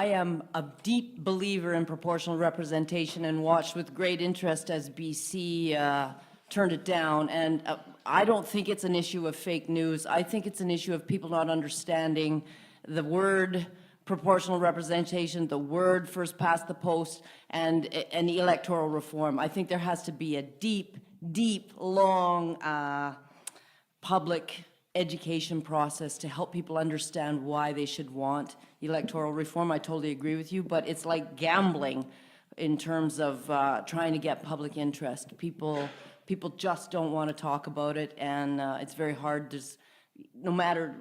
am a deep believer in proportional representation and watched with great interest as BC turned it down. And I don't think it's an issue of fake news. I think it's an issue of people not understanding the word proportional representation, the word first past the post, and the electoral reform. I think there has to be a deep, long public education process to help people understand why they should want electoral reform. I totally agree with you, but it's like gambling in terms of trying to get public interest. People just don't want to talk about it, and it's very hard. No matter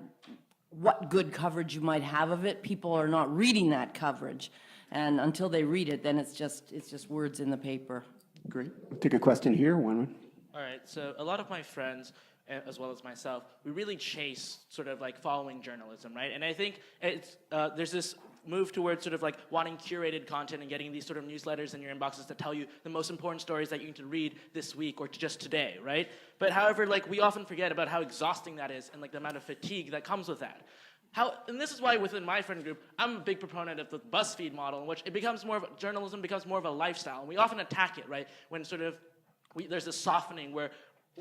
what good coverage you might have of it, people are not reading that coverage, and until they read it, then it's just words in the paper. Great. We'll take a question here. One. All right. So a lot of my friends, as well as myself, we really chase sort of like following journalism, right? And I think it's there's this move towards sort of like wanting curated content and getting these sort of newsletters in your inboxes that tell you the most important stories that you need to read this week or just today, right? But however, like we often forget about how exhausting that is and like the amount of fatigue that comes with that. And this is why within my friend group, I'm a big proponent of the BuzzFeed model, in which it becomes more of journalism becomes more of a lifestyle, and we often attack it, right? When sort of there's this softening where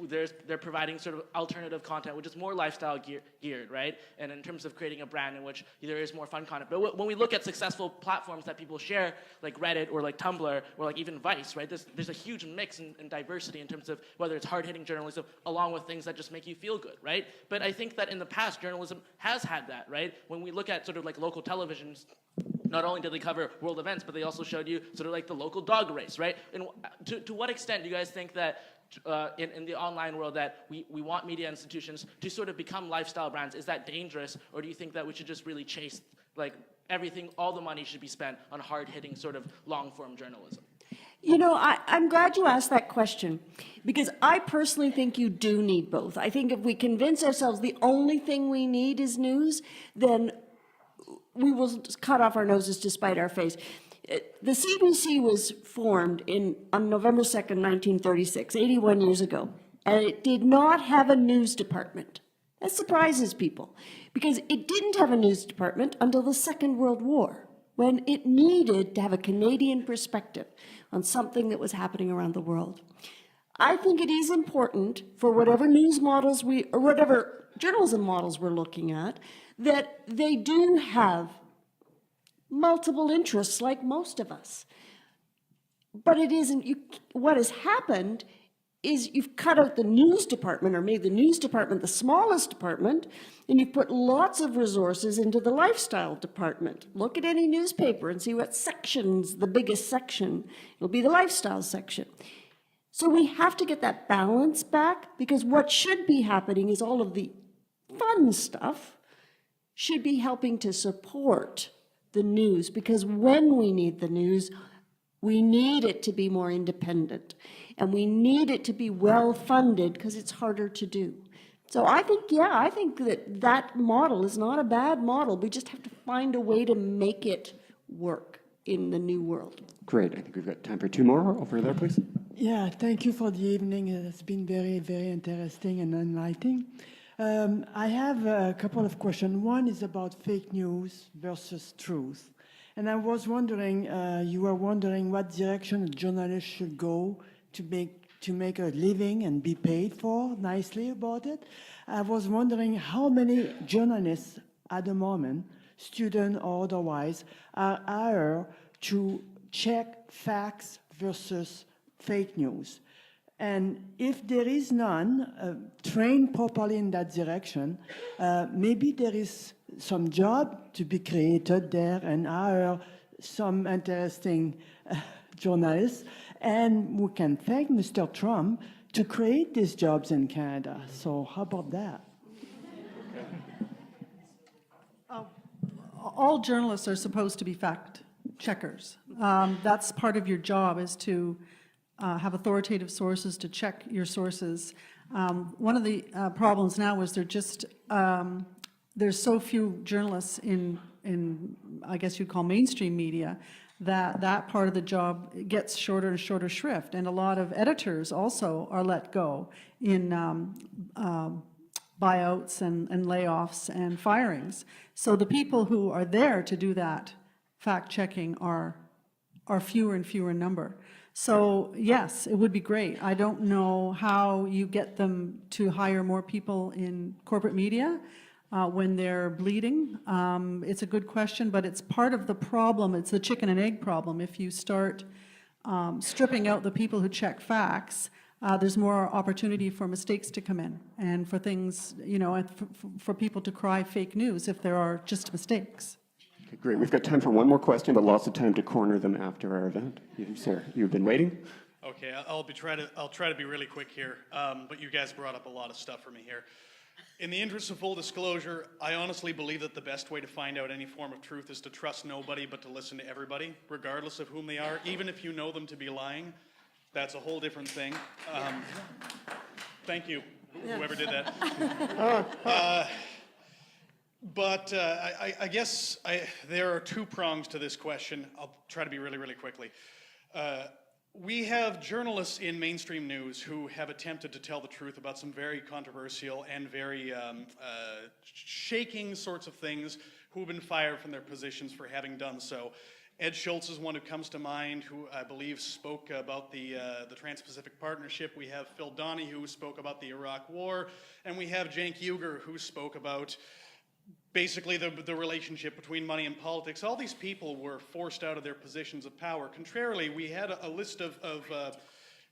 they're providing sort of alternative content, which is more lifestyle geared, right? And in terms of creating a brand in which there is more fun content. But when we look at successful platforms that people share, like Reddit or like Tumblr or like even Vice, right? There's a huge mix and diversity in terms of whether it's hard-hitting journalism along with things that just make you feel good, right? But I think that in the past, journalism has had that, right? When we look at sort of like local televisions, not only did they cover world events, but they also showed you sort of like the local dog race, right? And to what extent do you guys think that in the online world that we want media institutions to sort of become lifestyle brands? Is that dangerous, or do you think that we should just really chase like everything, all the money should be spent on hard-hitting sort of long-form journalism? You know, I'm glad you asked that question, because I personally think you do need both. I think if we convince ourselves the only thing we need is news, then we will cut off our noses to spite our face. The CBC was formed on November 2nd, 1936, 81 years ago, and it did not have a news department. That surprises people, because it didn't have a news department until the Second World War, when it needed to have a Canadian perspective on something that was happening around the world. I think it is important for whatever news models or whatever journalism models we're looking at, that they do have multiple interests like most of us. But it isn't, what has happened is you've cut out the news department or made the news department the smallest department, and you've put lots of resources into the lifestyle department. Look at any newspaper and see what section's the biggest section. It'll be the lifestyle section. So we have to get that balance back, because what should be happening is all of the fun stuff should be helping to support the news, because when we need the news, we need it to be more independent, and we need it to be well-funded, because it's harder to do. So I think that model is not a bad model. We just have to find a way to make it work in the new world. Great. I think we've got time for two more. Over there, please. Yeah, thank you for the evening. It's been very, very interesting and enlightening. I have a couple of questions. One is about fake news versus truth. And I was wondering, you were wondering what direction a journalist should go to make a living and be paid for nicely about it. I was wondering how many journalists at the moment, student or otherwise, are hired to check facts versus fake news. And if there is none trained properly in that direction, maybe there is some job to be created there and hire some interesting journalists. And we can thank Mr. Trump to create these jobs in Canada. So how about that? All journalists are supposed to be fact checkers. That's part of your job, is to have authoritative sources, to check your sources. One of the problems now is there's so few journalists in I guess you'd call mainstream media, that part of the job gets shorter and shorter shrift. And a lot of editors also are let go in buyouts and layoffs and firings. So the people who are there to do that fact checking are fewer and fewer in number. So yes, it would be great. I don't know how you get them to hire more people in corporate media when they're bleeding. It's a good question, but it's part of the problem. It's the chicken and egg problem. If you start stripping out the people who check facts, there's more opportunity for mistakes to come in, and for things, for people to cry fake news if there are just mistakes. Okay, great. We've got time for one more question, but lots of time to corner them after our event. Sir, you've been waiting. Okay, I'll try to be really quick here, but you guys brought up a lot of stuff for me here. In the interest of full disclosure, I honestly believe that the best way to find out any form of truth is to trust nobody but to listen to everybody, regardless of whom they are, even if you know them to be lying. That's a whole different thing. Thank you, whoever did that. But I guess there are two prongs to this question. I'll try to be really, really quickly. We have journalists in mainstream news who have attempted to tell the truth about some very controversial and very shaking sorts of things, who have been fired from their positions for having done so. Ed Schultz is one who comes to mind, who I believe spoke about the Trans-Pacific Partnership. We have Phil Donahue, who spoke about the Iraq War, and we have Cenk Uygur, who spoke about basically the relationship between money and politics. All these people were forced out of their positions of power. Contrarily, we had a list of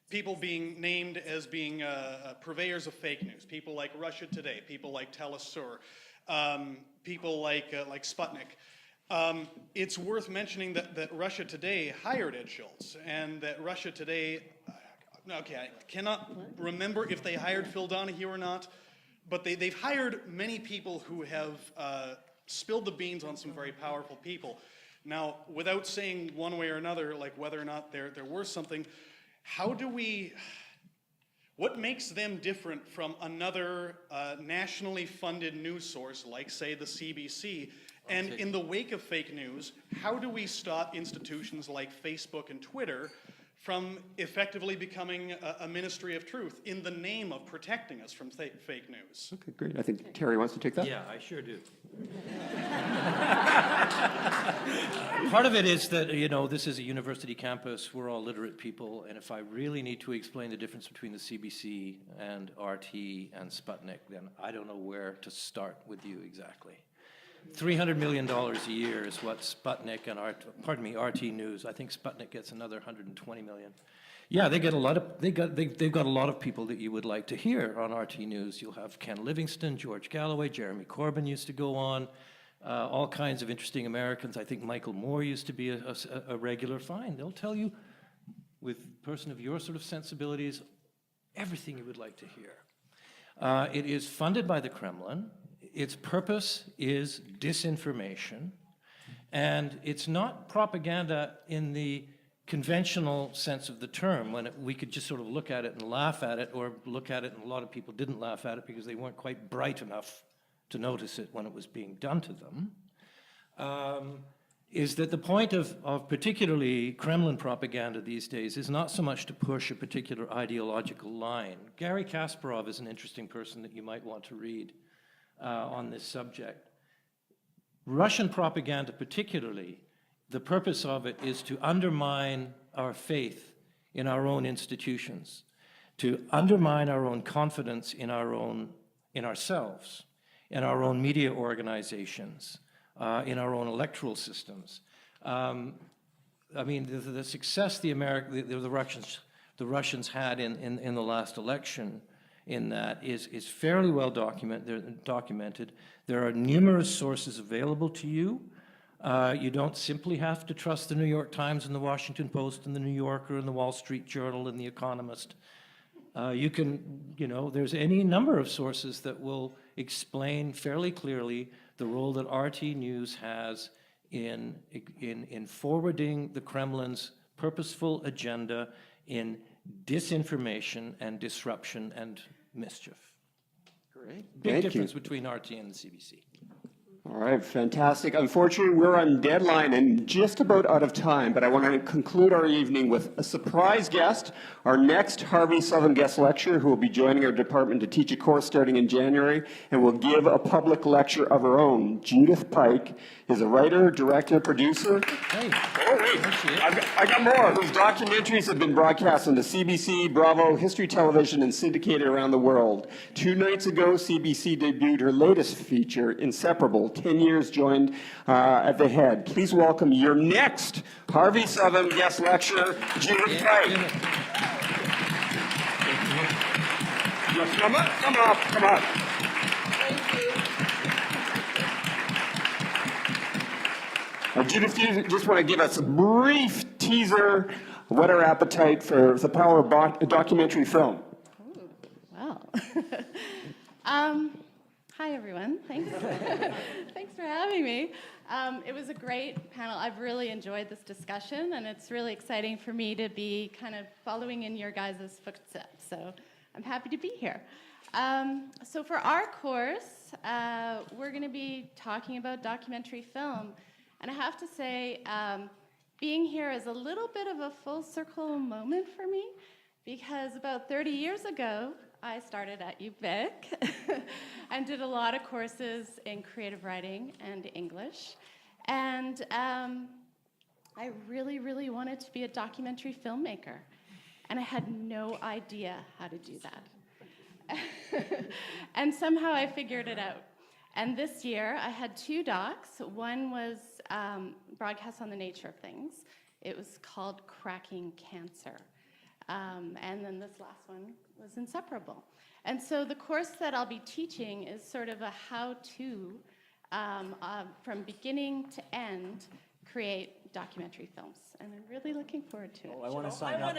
people being named as being purveyors of fake news. People like Russia Today, people like Telesur, people like Sputnik. It's worth mentioning that Russia Today hired Ed Schultz, and that Russia Today, okay, I cannot remember if they hired Phil Donahue or not, but they've hired many people who have spilled the beans on some very powerful people. Now, without saying one way or another, like whether or not they're worth something, what makes them different from another nationally funded news source, like, say, the CBC? And in the wake of fake news, how do we stop institutions like Facebook and Twitter from effectively becoming a ministry of truth in the name of protecting us from fake news? Okay, great. I think Terry wants to take that. Yeah, I sure do. Part of it is that, this is a university campus, we're all literate people, and if I really need to explain the difference between the CBC and RT and Sputnik, then I don't know where to start with you exactly. $300 million a year is what Sputnik and RT News. I think Sputnik gets another 120 million. Yeah, they get a lot of they've got a lot of people that you would like to hear on RT News. You'll have Ken Livingston, George Galloway, Jeremy Corbyn used to go on, all kinds of interesting Americans. I think Michael Moore used to be a regular. Fine, they'll tell you, with a person of your sort of sensibilities, everything you would like to hear. It is funded by the Kremlin. Its purpose is disinformation, and it's not propaganda in the conventional sense of the term, when we could just sort of look at it and laugh at it, or look at it and a lot of people didn't laugh at it because they weren't quite bright enough to notice it when it was being done to them, is that the point of particularly Kremlin propaganda these days is not so much to push a particular ideological line. Garry Kasparov is an interesting person that you might want to read on this subject. Russian propaganda particularly, the purpose of it is to undermine our faith in our own institutions, to undermine our own confidence in ourselves, in our own media organizations, in our own electoral systems. I mean, the success the Russians had in the last election in that is fairly well documented. There are numerous sources available to you. You don't simply have to trust the New York Times and the Washington Post and the New Yorker and the Wall Street Journal and the Economist. You can, there's any number of sources that will explain fairly clearly the role that RT News has in forwarding the Kremlin's purposeful agenda in disinformation and disruption and mischief. Great. Big difference between RT and the CBC. All right, fantastic. Unfortunately, we're on deadline and just about out of time, but I want to conclude our evening with a surprise guest, our next Harvey Southam Guest Lecturer, who will be joining our department to teach a course starting in January and will give a public lecture of her own. Judith Pike is a writer, director, producer. Hey. Oh, wait, I got more, whose documentaries have been broadcast on the CBC, Bravo, History Television, and syndicated around the world. 2 nights ago, CBC debuted her latest feature, Inseparable, 10 years joined at the head. Please welcome your next Harvey Southam Guest Lecturer, Judith Pike. Yes, come up. Judith, you just want to give us a brief teaser, whet our appetite for the power of documentary film. Ooh, wow. Hi, everyone. Thanks. Thanks for having me. It was a great panel. I've really enjoyed this discussion, and it's really exciting for me to be kind of following in your guys' footsteps. So I'm happy to be here. So for our course, we're going to be talking about documentary film. And I have to say, being here is a little bit of a full circle moment for me, because about 30 years ago, I started at UVic and did a lot of courses in creative writing and English. And I really, really wanted to be a documentary filmmaker. And I had no idea how to do that. And somehow I figured it out. And this year, I had 2 docs. One was broadcast on the nature of things. It was called Cracking Cancer. And then this last one was Inseparable. And so the course that I'll be teaching is sort of a how-to, from beginning to end, create documentary films. And I'm really looking forward to it. I want to sign up.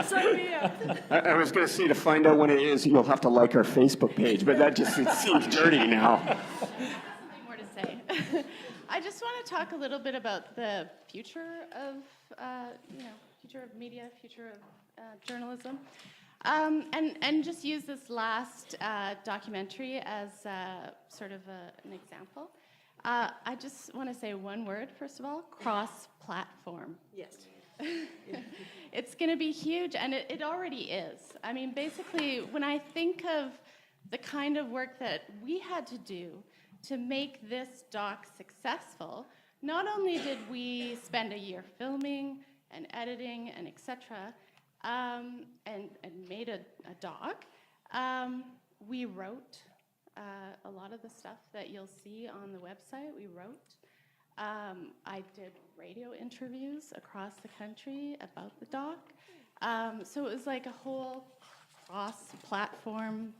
Sign me up. I was going to say, to find out when it is, you'll have to like our Facebook page, but that just, it seems dirty now. Something more to say. I just want to talk a little bit about the future of, future of media, future of journalism, and just use this last documentary as sort of an example. I just want to say one word, first of all, cross-platform. Yes. It's going to be huge, and it already is. I mean, basically, when I think of the kind of work that we had to do to make this doc successful, not only did we spend a year filming and editing and et cetera, and made a doc, we wrote a lot of the stuff that you'll see on the website, we wrote. I did radio interviews across the country about the doc. So it was like a whole cross-platform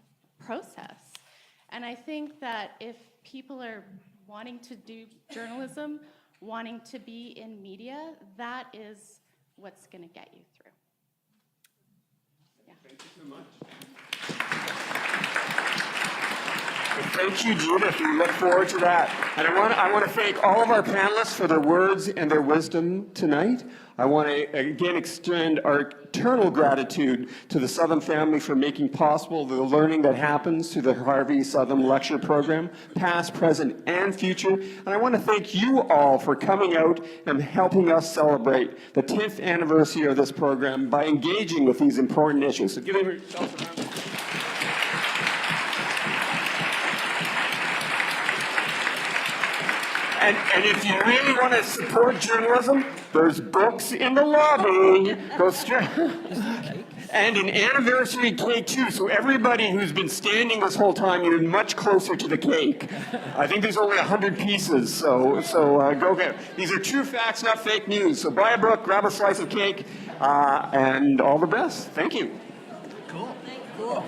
process. And I think that if people are wanting to do journalism, wanting to be in media, that is what's going to get you through. Yeah. Thank you so much. Thank you, Judith. We look forward to that. And I want to thank all of our panelists for their words and their wisdom tonight. I want to again extend our eternal gratitude to the Southam family for making possible the learning that happens through the Harvey Southam Lecture Program, past, present, and future. And I want to thank you all for coming out and helping us celebrate the 10th anniversary of this program by engaging with these important issues. So give yourself a round of applause. And if you really want to support journalism, there's books in the lobby. Go straight. And an anniversary cake too. So everybody who's been standing this whole time, you're much closer to the cake. I think there's only 100 pieces. So go get it. These are true facts, not fake news. So buy a book, grab a slice of cake, and all the best. Thank you. Cool. Cool.